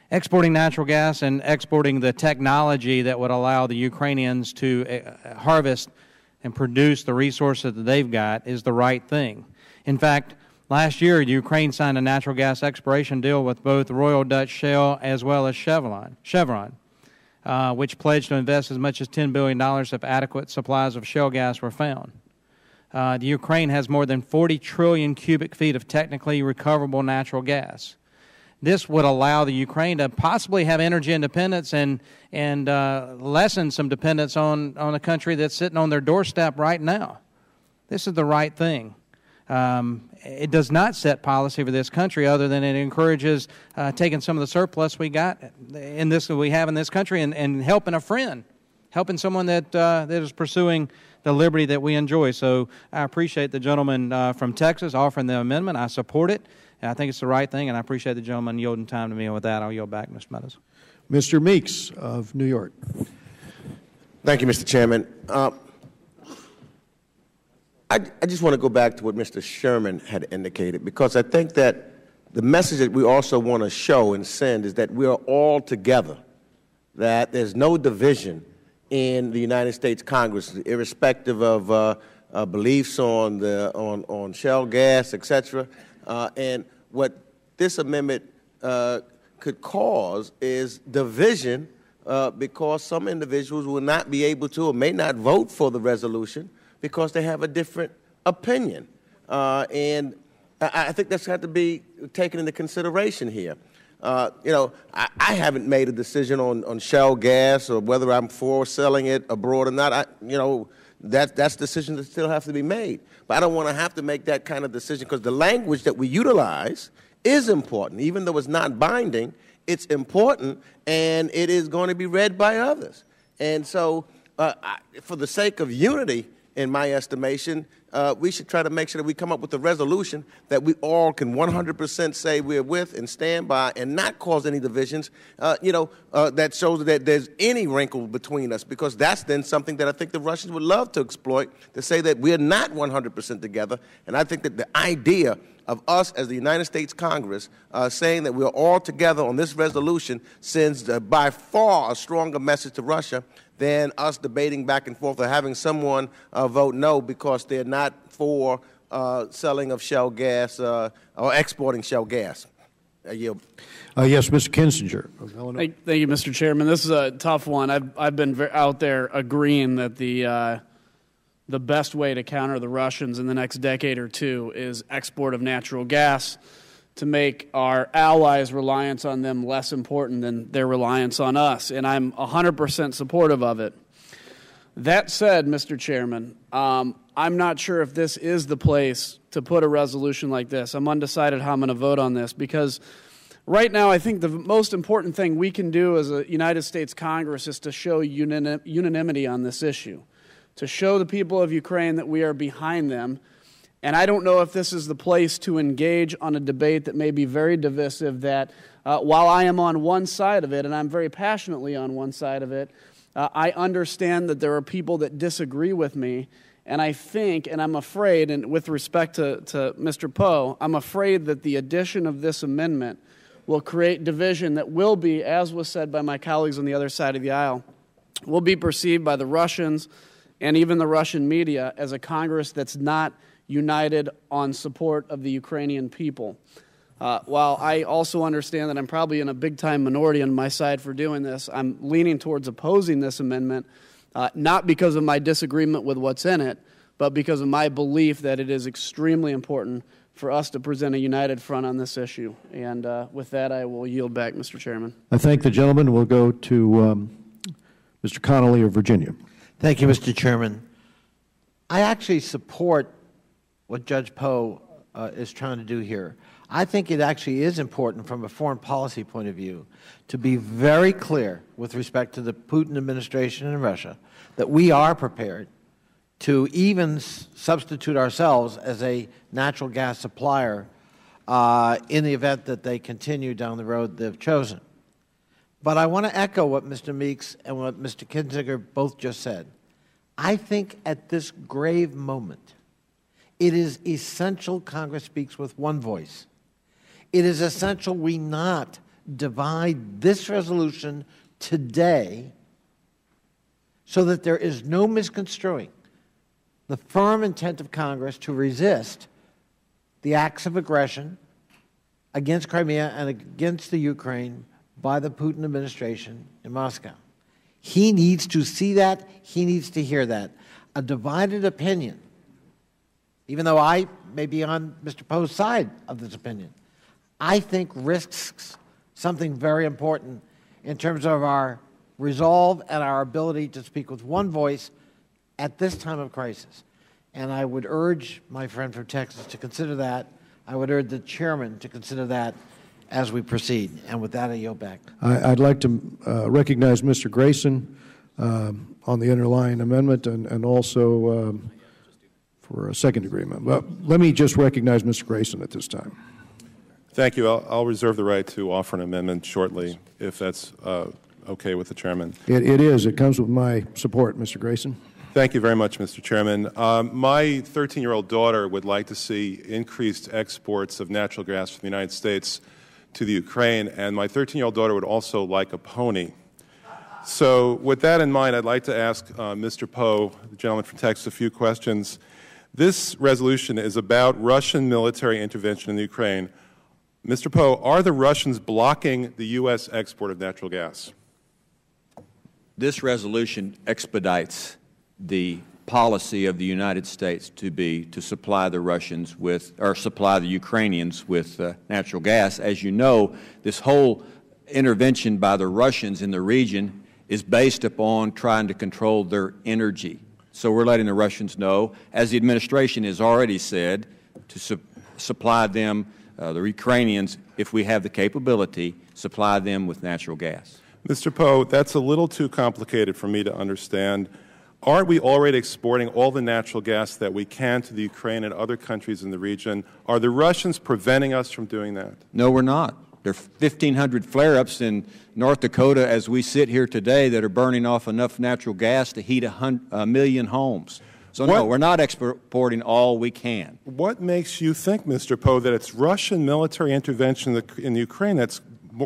Exporting natural gas and exporting the technology that would allow the Ukrainians to harvest and produce the resources that they've got is the right thing. In fact, last year, Ukraine signed a natural gas exploration deal with both Royal Dutch Shell as well as Chevron, which pledged to invest as much as $10 billion if adequate supplies of shale gas were found. the Ukraine has more than 40 trillion cubic feet of technically recoverable natural gas. This would allow the Ukraine to possibly have energy independence and lessen some dependence on a country that's sitting on their doorstep right now. This is the right thing. It does not set policy for this country other than it encourages taking some of the surplus we got in this that we have in this country and helping a friend, helping someone that is pursuing the liberty that we enjoy. So I appreciate the gentleman from Texas offering the amendment. I support it. I think it's the right thing, and I appreciate the gentleman yielding time to me. And with that, I'll yield back, Mr. Meadows. Mr. Meeks of New York. Thank you, Mr. Chairman. I just want to go back to what Mr. Sherman had indicated, because I think that the message that we also want to show and send is that we are all together, that there's no division in the United States Congress, irrespective of beliefs on shale gas, etc. And what this amendment could cause is division because some individuals will not be able to or may not vote for the resolution because they have a different opinion. And I think that's got to be taken into consideration here. You know, I haven't made a decision on shale gas or whether I'm for selling it abroad or not. You know, that's a decision that still has to be made. But I don't want to have to make that kind of decision because the language that we utilize is important. Even though it's not binding, it's important, and it is going to be read by others. And so for the sake of unity, in my estimation, we should try to make sure that we come up with a resolution that we all can 100% say we're with and stand by and not cause any divisions, that shows that there's any wrinkle between us, because that's then something that I think the Russians would love to exploit, to say that we're not 100% together. And I think that the idea of us as the United States Congress saying that we're all together on this resolution sends by far a stronger message to Russia than us debating back and forth or having someone vote no because they're not for selling of shale gas or exporting shale gas. Yes, Mr. Kinzinger of Illinois. Thank you, Mr. Chairman. This is a tough one. I've been out there agreeing that the best way to counter the Russians in the next decade or two is export of natural gas, to make our allies' reliance on them less important than their reliance on us, and I'm 100% supportive of it. That said, Mr. Chairman, I'm not sure if this is the place to put a resolution like this. I'm undecided how I'm going to vote on this, because right now I think the most important thing we can do as a United States Congress is to show unanimity on this issue, to show the people of Ukraine that we are behind them. And I don't know if this is the place to engage on a debate that may be very divisive, that while I am on one side of it, and I'm very passionately on one side of it, I understand that there are people that disagree with me. And I think, and I'm afraid, and with respect to Mr. Poe, I'm afraid that the addition of this amendment will create division that will be, as was said by my colleagues on the other side of the aisle, will be perceived by the Russians and even the Russian media as a Congress that's not united on support of the Ukrainian people. While I also understand that I'm probably in a big-time minority on my side for doing this, I'm leaning towards opposing this amendment, not because of my disagreement with what's in it, but because of my belief that it is extremely important for us to present a united front on this issue. And with that, I will yield back, Mr. Chairman. I thank the gentleman. We'll go to Mr. Connolly of Virginia. Thank you, Mr. Chairman. I actually support what Judge Poe is trying to do here. I think it actually is important from a foreign policy point of view to be very clear with respect to the Putin administration in Russia that we are prepared to even substitute ourselves as a natural gas supplier in the event that they continue down the road they've chosen. But I want to echo what Mr. Meeks and what Mr. Kinzinger both just said. I think at this grave moment, it is essential Congress speaks with one voice. It is essential we not divide this resolution today so that there is no misconstruing the firm intent of Congress to resist the acts of aggression against Crimea and against the Ukraine by the Putin administration in Moscow. He needs to see that. He needs to hear that. A divided opinion even though I may be on Mr. Poe's side of this opinion, I think risks something very important in terms of our resolve and our ability to speak with one voice at this time of crisis. And I would urge my friend from Texas to consider that. I would urge the chairman to consider that as we proceed. And with that, I yield back. I'd like to recognize Mr. Grayson on the underlying amendment and also for a second-degree amendment. But let me just recognize Mr. Grayson at this time. Thank you. I'll reserve the right to offer an amendment shortly, if that's okay with the chairman. It is. It comes with my support, Mr. Grayson. Thank you very much, Mr. Chairman. My 13-year-old daughter would like to see increased exports of natural gas from the United States to the Ukraine, and my 13-year-old daughter would also like a pony. So with that in mind, I'd like to ask Mr. Poe, the gentleman from Texas, a few questions. This resolution is about Russian military intervention in the Ukraine. Mr. Poe, are the Russians blocking the U.S. export of natural gas? This resolution expedites the policy of the United States to supply the Russians with, or supply the Ukrainians with natural gas. As you know, this whole intervention by the Russians in the region is based upon trying to control their energy. So we're letting the Russians know, as the administration has already said, to supply them, the Ukrainians, if we have the capability, supply them with natural gas. Mr. Poe, that's a little too complicated for me to understand. Aren't we already exporting all the natural gas that we can to the Ukraine and other countries in the region? Are the Russians preventing us from doing that? No, we're not. There are 1,500 flare-ups in North Dakota as we sit here today that are burning off enough natural gas to heat a million homes. So no, we're not exporting all we can. What makes you think, Mr. Poe, that it's Russian military intervention in the Ukraine that's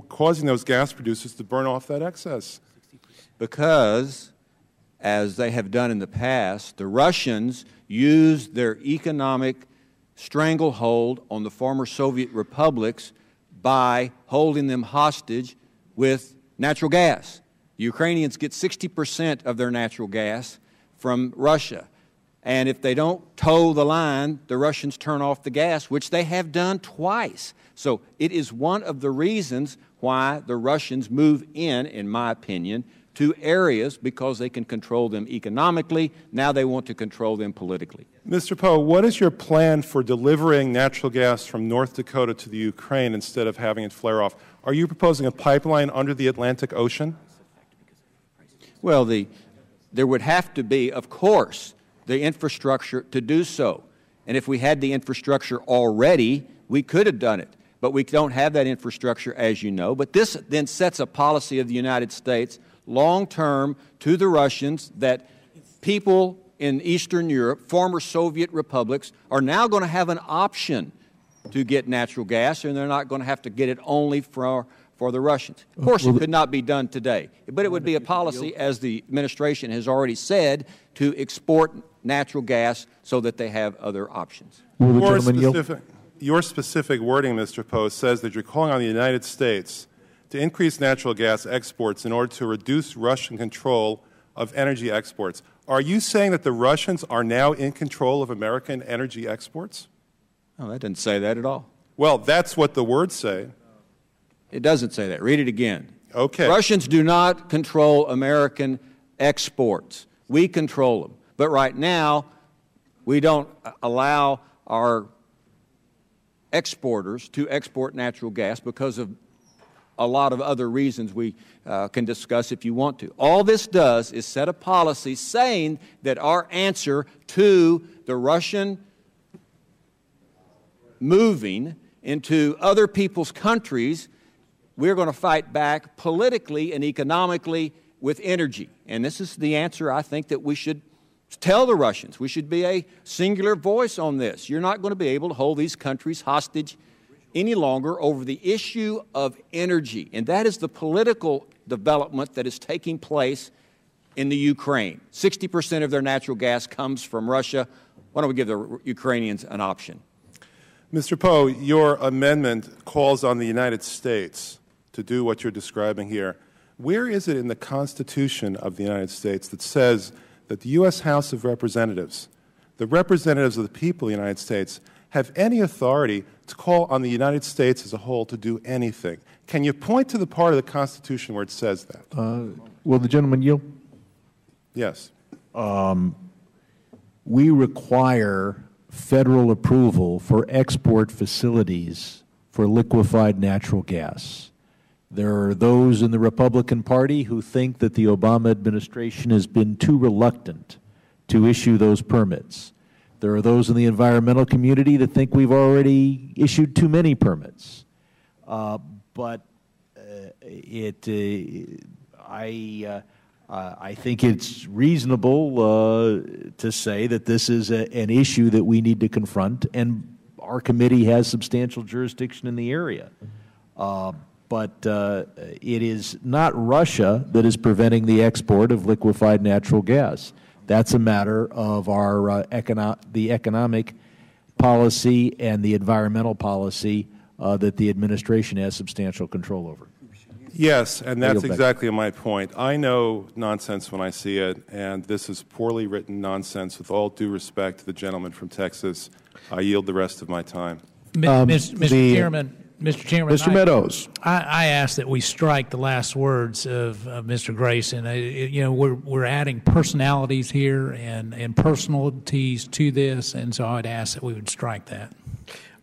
causing those gas producers to burn off that excess? Because, as they have done in the past, the Russians used their economic stranglehold on the former Soviet republics by holding them hostage with natural gas. The Ukrainians get 60% of their natural gas from Russia. And if they don't toe the line, the Russians turn off the gas, which they have done twice. So it is one of the reasons why the Russians move in my opinion, to areas because they can control them economically. Now they want to control them politically. Mr. Poe, what is your plan for delivering natural gas from North Dakota to the Ukraine instead of having it flare off? Are you proposing a pipeline under the Atlantic Ocean? Well, there would have to be, of course, the infrastructure to do so. And if we had the infrastructure already, we could have done it. But we don't have that infrastructure, as you know. But this then sets a policy of the United States long-term to the Russians that people in Eastern Europe, former Soviet republics, are now going to have an option to get natural gas, and they're not going to have to get it only for the Russians. Of course, it could not be done today, but it would be a policy, as the administration has already said, to export natural gas so that they have other options. Your specific wording, Mr. Poe, says that you're calling on the United States to increase natural gas exports in order to reduce Russian control of energy exports. Are you saying that the Russians are now in control of American energy exports? No, that didn't say that at all. Well, that's what the words say. It doesn't say that. Read it again. Okay. Russians do not control American exports. We control them. But right now, we don't allow our exporters to export natural gas because of a lot of other reasons we can discuss if you want to. All this does is set a policy saying that our answer to the Russian moving into other people's countries, we're going to fight back politically and economically with energy. And this is the answer I think that we should tell the Russians. We should be a singular voice on this. You're not going to be able to hold these countries hostage any longer over the issue of energy. And that is the political development that is taking place in the Ukraine. 60% of their natural gas comes from Russia. Why don't we give the Ukrainians an option? Mr. Poe, your amendment calls on the United States to do what you're describing here. Where is it in the Constitution of the United States that says that the U.S. House of Representatives, the representatives of the people of the United States, have any authority to call on the United States as a whole to do anything? Can you point to the part of the Constitution where it says that? Will the gentleman yield? Yes. We require federal approval for export facilities for liquefied natural gas. There are those in the Republican Party who think that the Obama administration has been too reluctant to issue those permits. There are those in the environmental community that think we've already issued too many permits. I think it's reasonable to say that this is an issue that we need to confront, and our committee has substantial jurisdiction in the area. But it is not Russia that is preventing the export of liquefied natural gas. That's a matter of our the economic policy and the environmental policy that the administration has substantial control over. Yes, and that's exactly my point. I know nonsense when I see it, and this is poorly written nonsense. With all due respect to the gentleman from Texas, I yield the rest of my time. Mr. Chairman, Mr. Meadows. I ask that we strike the last words of Mr. Grayson. We're adding personalities here and personalities to this, and so I'd ask that we would strike that.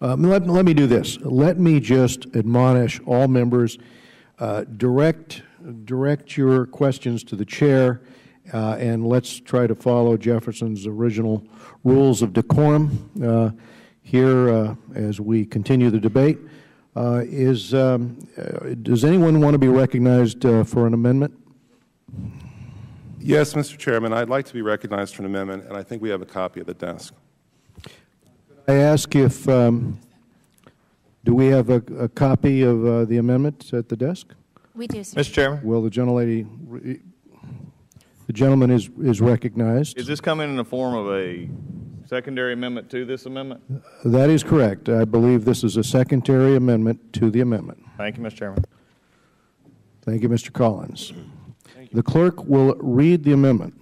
Let me do this. Let me just admonish all members. Direct your questions to the chair, and let's try to follow Jefferson's original rules of decorum here as we continue the debate. Does anyone want to be recognized for an amendment? Yes, Mr. Chairman, I'd like to be recognized for an amendment, and I think we have a copy at the desk. I ask if, do we have a copy of the amendment at the desk? We do, sir. Mr. Chairman? Well, the gentleman is recognized. Is this coming in the form of a secondary amendment to this amendment? That is correct. I believe this is a secondary amendment to the amendment. Thank you, Mr. Chairman. Thank you, Mr. Collins. The clerk will read the amendment.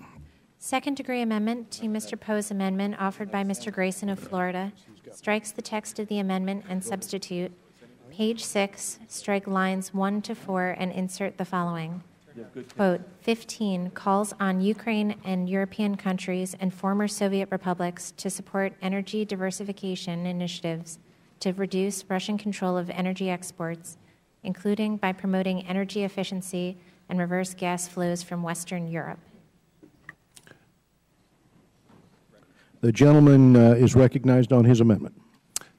Second-degree amendment to Mr. Poe's amendment offered by Mr. Grayson of Florida strikes the text of the amendment and substitute page 6, strike lines 1 to 4, and insert the following. Quote, 15 calls on Ukraine and European countries and former Soviet republics to support energy diversification initiatives to reduce Russian control of energy exports, including by promoting energy efficiency and reverse gas flows from Western Europe. The gentleman is recognized on his amendment.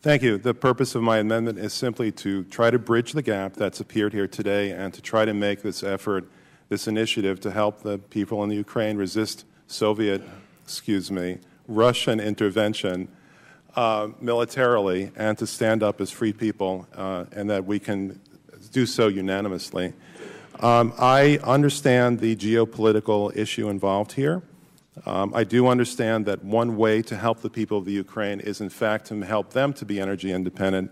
Thank you. The purpose of my amendment is simply to try to bridge the gap that's appeared here today and to try to make this effort, this initiative to help the people in the Ukraine resist Russian intervention militarily and to stand up as free people and that we can do so unanimously. I understand the geopolitical issue involved here. I do understand that one way to help the people of the Ukraine is, in fact, to help them to be energy independent,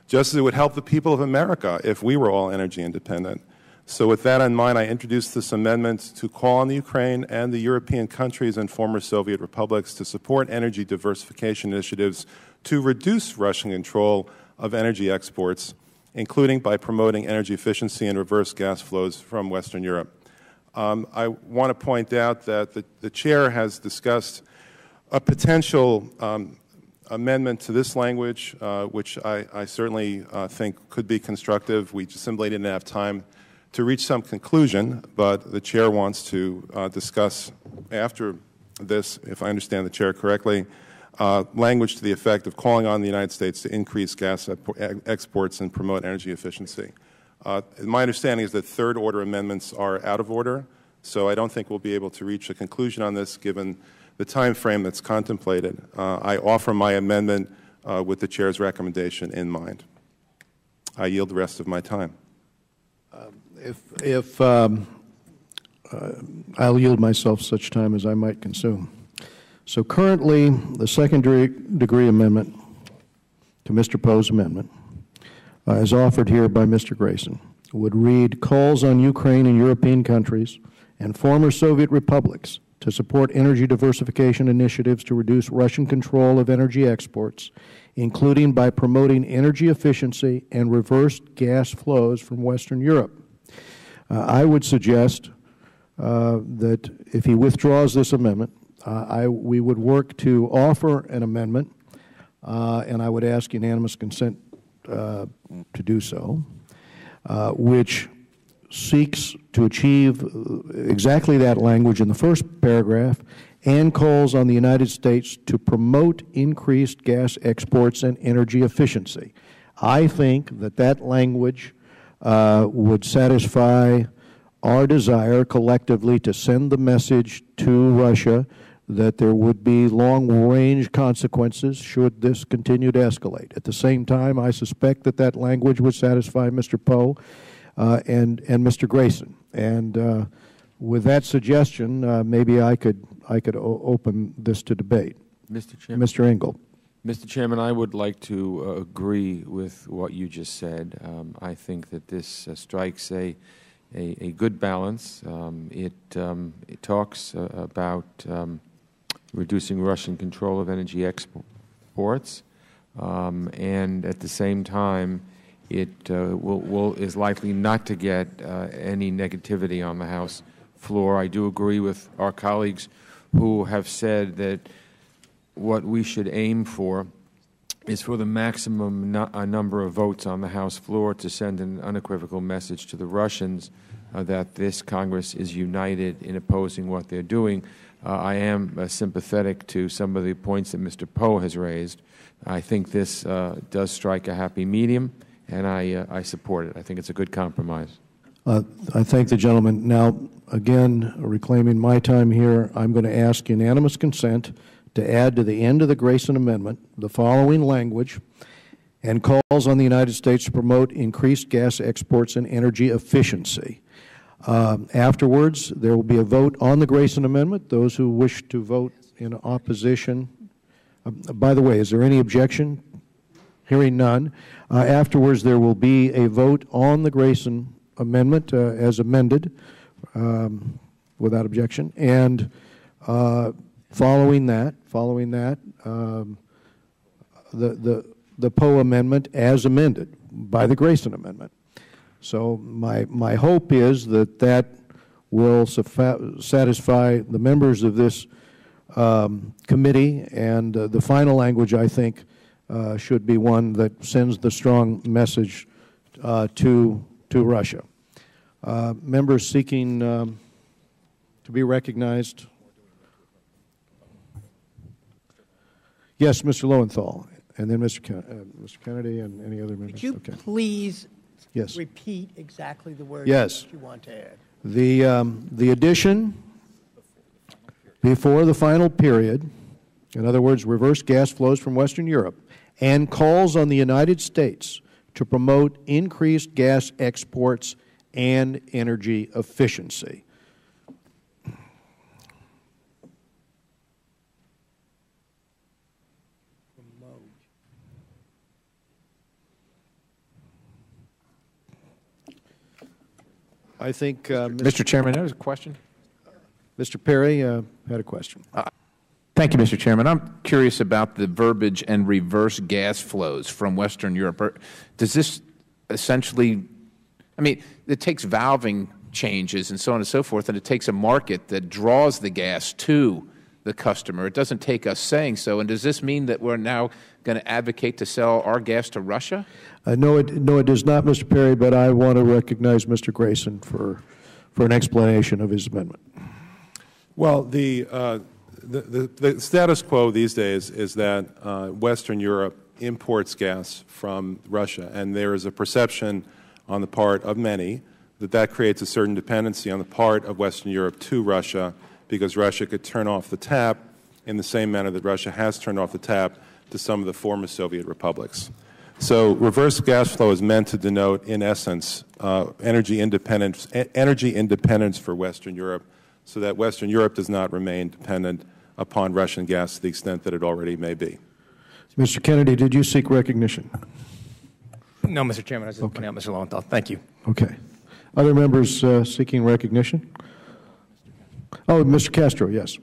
just as it would help the people of America if we were all energy independent. So with that in mind, I introduced this amendment to call on the Ukraine and the European countries and former Soviet republics to support energy diversification initiatives to reduce Russian control of energy exports, including by promoting energy efficiency and reverse gas flows from Western Europe. I want to point out that the Chair has discussed a potential amendment to this language, which I certainly think could be constructive. We just simply didn't have time to reach some conclusion, but the Chair wants to discuss after this, if I understand the Chair correctly, language to the effect of calling on the United States to increase gas exports and promote energy efficiency. My understanding is that third-order amendments are out of order, so I don't think we'll be able to reach a conclusion on this given the time frame that's contemplated. I offer my amendment with the Chair's recommendation in mind. I yield the rest of my time. I'll yield myself such time as I might consume. So currently, the second-degree amendment to Mr. Poe's amendment as offered here by Mr. Grayson, would read, calls on Ukraine and European countries and former Soviet republics to to support energy diversification initiatives to reduce Russian control of energy exports, including by promoting energy efficiency and reversed gas flows from Western Europe. I would suggest that if he withdraws this amendment, we would work to offer an amendment, and I would ask unanimous consent to do so, which seeks to achieve exactly that language in the first paragraph and calls on the United States to promote increased gas exports and energy efficiency. I think that that language would satisfy our desire collectively to send the message to Russia that there would be long-range consequences should this continue to escalate. At the same time, I suspect that that language would satisfy Mr. Poe and Mr. Grayson. And with that suggestion, maybe I could open this to debate. Mr. Chairman. Mr. Engel. Mr. Chairman, I would like to agree with what you just said. I think that this strikes a good balance. It talks about reducing Russian control of energy exports, and at the same time, it is likely not to get any negativity on the House floor. I do agree with our colleagues who have said that what we should aim for is for the maximum number of votes on the House floor to send an unequivocal message to the Russians that this Congress is united in opposing what they're doing. I am sympathetic to some of the points that Mr. Poe has raised. I think this does strike a happy medium, and I support it. I think it's a good compromise. I thank the gentleman. Now, again, reclaiming my time here, I'm going to ask unanimous consent to add to the end of the Grayson Amendment the following language: and calls on the United States to promote increased gas exports and energy efficiency. Afterwards, there will be a vote on the Grayson Amendment. Those who wish to vote in opposition, by the way, is there any objection? Hearing none. Afterwards, there will be a vote on the Grayson Amendment as amended, without objection. And following that, the Poe Amendment as amended by the Grayson Amendment. So my hope is that that will satisfy the members of this committee, and the final language, I think, should be one that sends the strong message to Russia. Members seeking to be recognized. Yes, Mr. Lowenthal, and then Mr. Kennedy and any other members. Could you please repeat exactly the words that you want to add? The addition before the final period, in other words, reverse gas flows from Western Europe, and calls on the United States to promote increased gas exports and energy efficiency. I think Mr. Chairman, there was a question. Mr. Perry had a question. Thank you, Mr. Chairman. I'm curious about the verbiage and reverse gas flows from Western Europe. Does this essentially, I mean, it takes valving changes and so on and so forth, and it takes a market that draws the gas to the customer. It doesn't take us saying so. And does this mean that we're now going to advocate to sell our gas to Russia? No, it does not, Mr. Perry, but I want to recognize Mr. Grayson for an explanation of his amendment. Well, the status quo these days is that Western Europe imports gas from Russia, and there is a perception on the part of many that that creates a certain dependency on the part of Western Europe to Russia, because Russia could turn off the tap in the same manner that Russia has turned off the tap to some of the former Soviet republics. So reverse gas flow is meant to denote, in essence, energy independence for Western Europe, so that Western Europe does not remain dependent upon Russian gas to the extent that it already may be. Mr. Kennedy, did you seek recognition? No, Mr. Chairman. I was just pointing out Mr. Lowenthal. Thank you. Okay. Other members seeking recognition? Oh, Mr. Castro, yes.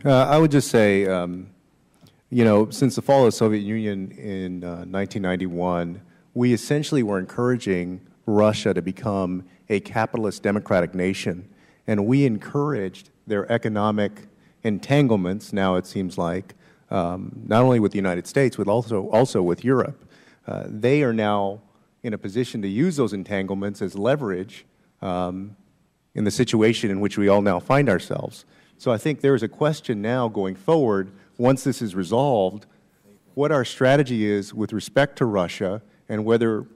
I would just say, you know, since the fall of the Soviet Union in 1991, we essentially were encouraging Russia to become a capitalist democratic nation, and we encouraged their economic entanglements, now it seems like, not only with the United States, but also with Europe. They are now in a position to use those entanglements as leverage in the situation in which we all now find ourselves. So I think there is a question now going forward, once this is resolved, what our strategy is with respect to Russia and whether,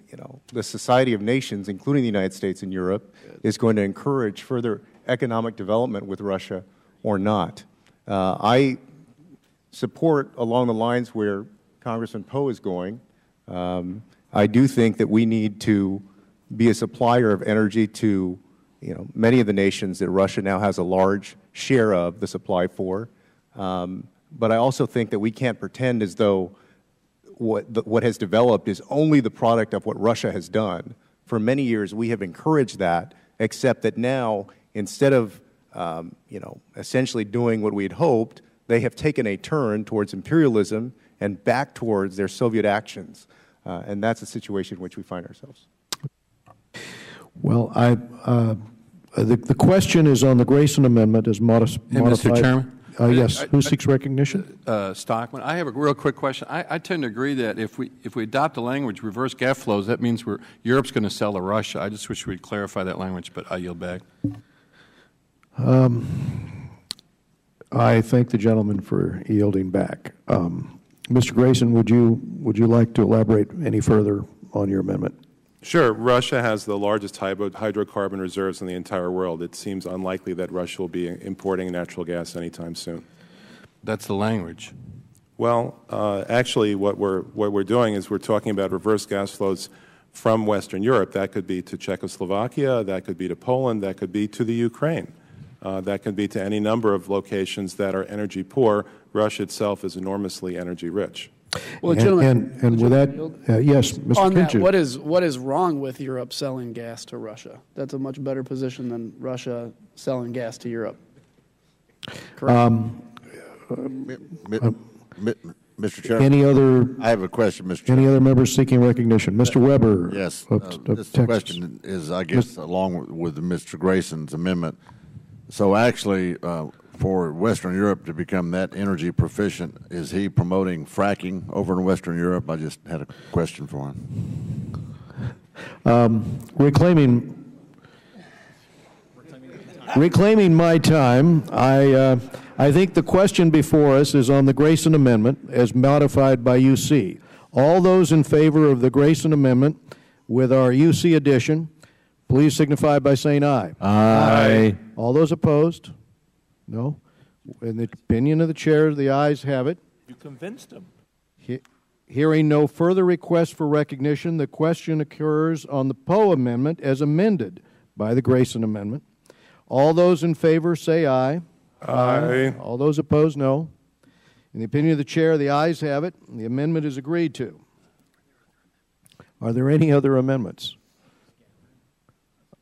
you know, the Society of Nations, including the United States and Europe, is going to encourage further economic development with Russia or not. I support along the lines where Congressman Poe is going. I do think that we need to be a supplier of energy to, you know, many of the nations that Russia now has a large share of the supply for. But I also think that we can't pretend as though what has developed is only the product of what Russia has done. For many years, we have encouraged that, except that now, instead of you know, essentially doing what we had hoped, they have taken a turn towards imperialism and back towards their Soviet actions. And that's the situation in which we find ourselves. Well, the question is on the Grayson Amendment as modified. Mr. Chairman? Yes. Who seeks recognition? Stockman. I have a real quick question. I tend to agree that if we adopt the language reverse gas flows, that means Europe's going to sell to Russia. I just wish we'd clarify that language, but I yield back. I thank the gentleman for yielding back. Mr. Grayson, would you like to elaborate any further on your amendment? Sure. Russia has the largest hydrocarbon reserves in the entire world. It seems unlikely that Russia will be importing natural gas anytime soon. That's the language. Well, actually, what we're doing is we're talking about reverse gas flows from Western Europe. That could be to Czechoslovakia, that could be to Poland, that could be to the Ukraine. That could be to any number of locations that are energy poor. Russia itself is enormously energy rich. Well, gentlemen, and with that, yes, Mr. On that, Kinch. what is wrong with Europe selling gas to Russia? That's a much better position than Russia selling gas to Europe. Correct. Mr. Chairman, any other? I have a question, Mr. Chairman. Any other members seeking recognition? Mr. Weber. Yes. This question is, I guess, along with Mr. Grayson's amendment. So actually, for Western Europe to become that energy proficient, is he promoting fracking over in Western Europe? I just had a question for him. Reclaiming my time, I think the question before us is on the Grayson Amendment as modified by UC. All those in favor of the Grayson Amendment with our UC addition, please signify by saying aye. Aye. All those opposed? No? In the opinion of the chair, the ayes have it. You convinced him. Hearing no further requests for recognition, the question occurs on the Poe Amendment as amended by the Grayson Amendment. All those in favor say aye. Aye. All those opposed, no. In the opinion of the chair, the ayes have it. The amendment is agreed to. Are there any other amendments?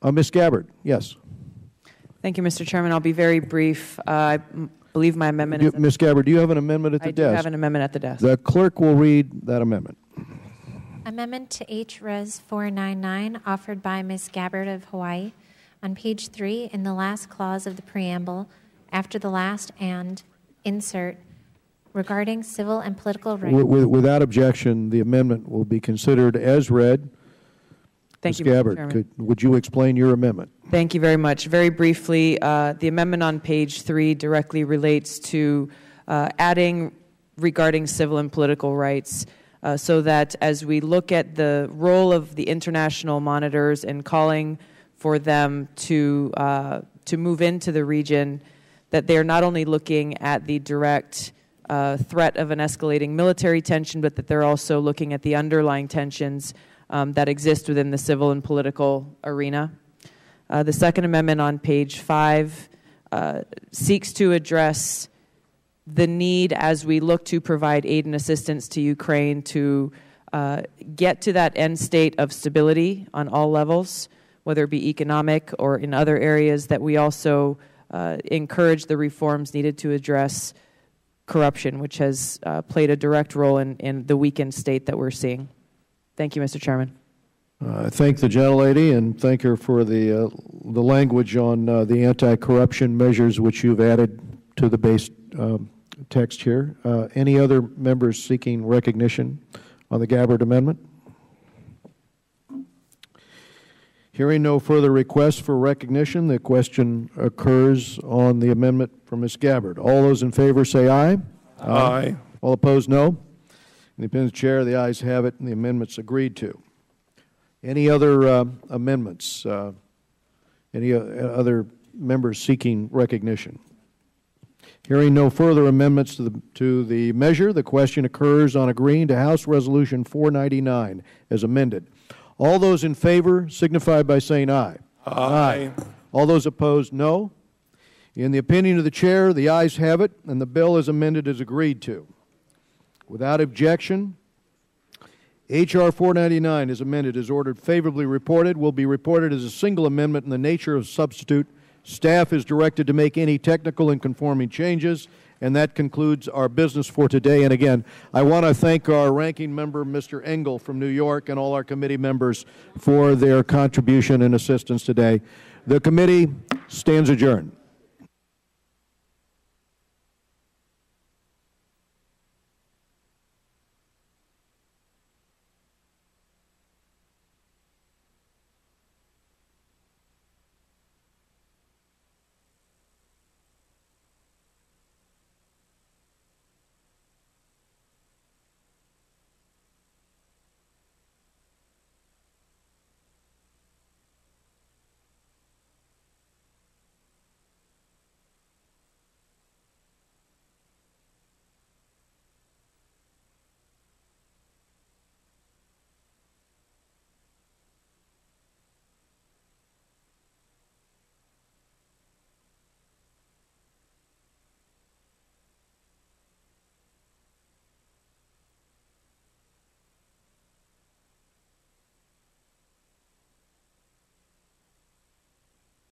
Ms. Gabbard, yes. Thank you, Mr. Chairman. I'll be very brief. I believe my amendment is... Ms. Gabbard, do you have an amendment at the desk? I do have an amendment at the desk. The clerk will read that amendment. Amendment to H.Res. 499, offered by Ms. Gabbard of Hawaii. On page 3, in the last clause of the preamble, after the last and, insert, regarding civil and political rights. Without objection, the amendment will be considered as read. Thank you, Ms. Mr. Gabbard, Chairman. would you explain your amendment? Thank you very much. Very briefly, the amendment on page 3 directly relates to adding regarding civil and political rights so that as we look at the role of the international monitors and calling for them to move into the region, that they're not only looking at the direct threat of an escalating military tension, but that they're also looking at the underlying tensions that exist within the civil and political arena. The Second Amendment on page 5 seeks to address the need as we look to provide aid and assistance to Ukraine to get to that end state of stability on all levels, whether it be economic or in other areas, that we also encourage the reforms needed to address corruption, which has played a direct role in the weakened state that we're seeing. Thank you, Mr. Chairman. I thank the gentlelady and thank her for the language on the anti-corruption measures which you've added to the base text here. Any other members seeking recognition on the Gabbard amendment? Hearing no further requests for recognition, the question occurs on the amendment from Ms. Gabbard. All those in favor say aye. Aye. All opposed, no. In the opinion of the chair, the ayes have it, and the amendment's agreed to. Any other amendments? Any other members seeking recognition? Hearing no further amendments to the measure, the question occurs on agreeing to House Resolution 499 as amended. All those in favor signify by saying aye. Aye. All those opposed, no. In the opinion of the chair, the ayes have it, and the bill as amended is agreed to. Without objection, H.R. 499 as amended is ordered favorably reported, will be reported as a single amendment in the nature of substitute. Staff is directed to make any technical and conforming changes, and that concludes our business for today. And again, I want to thank our ranking member, Mr. Engel from New York, and all our committee members for their contribution and assistance today. The committee stands adjourned.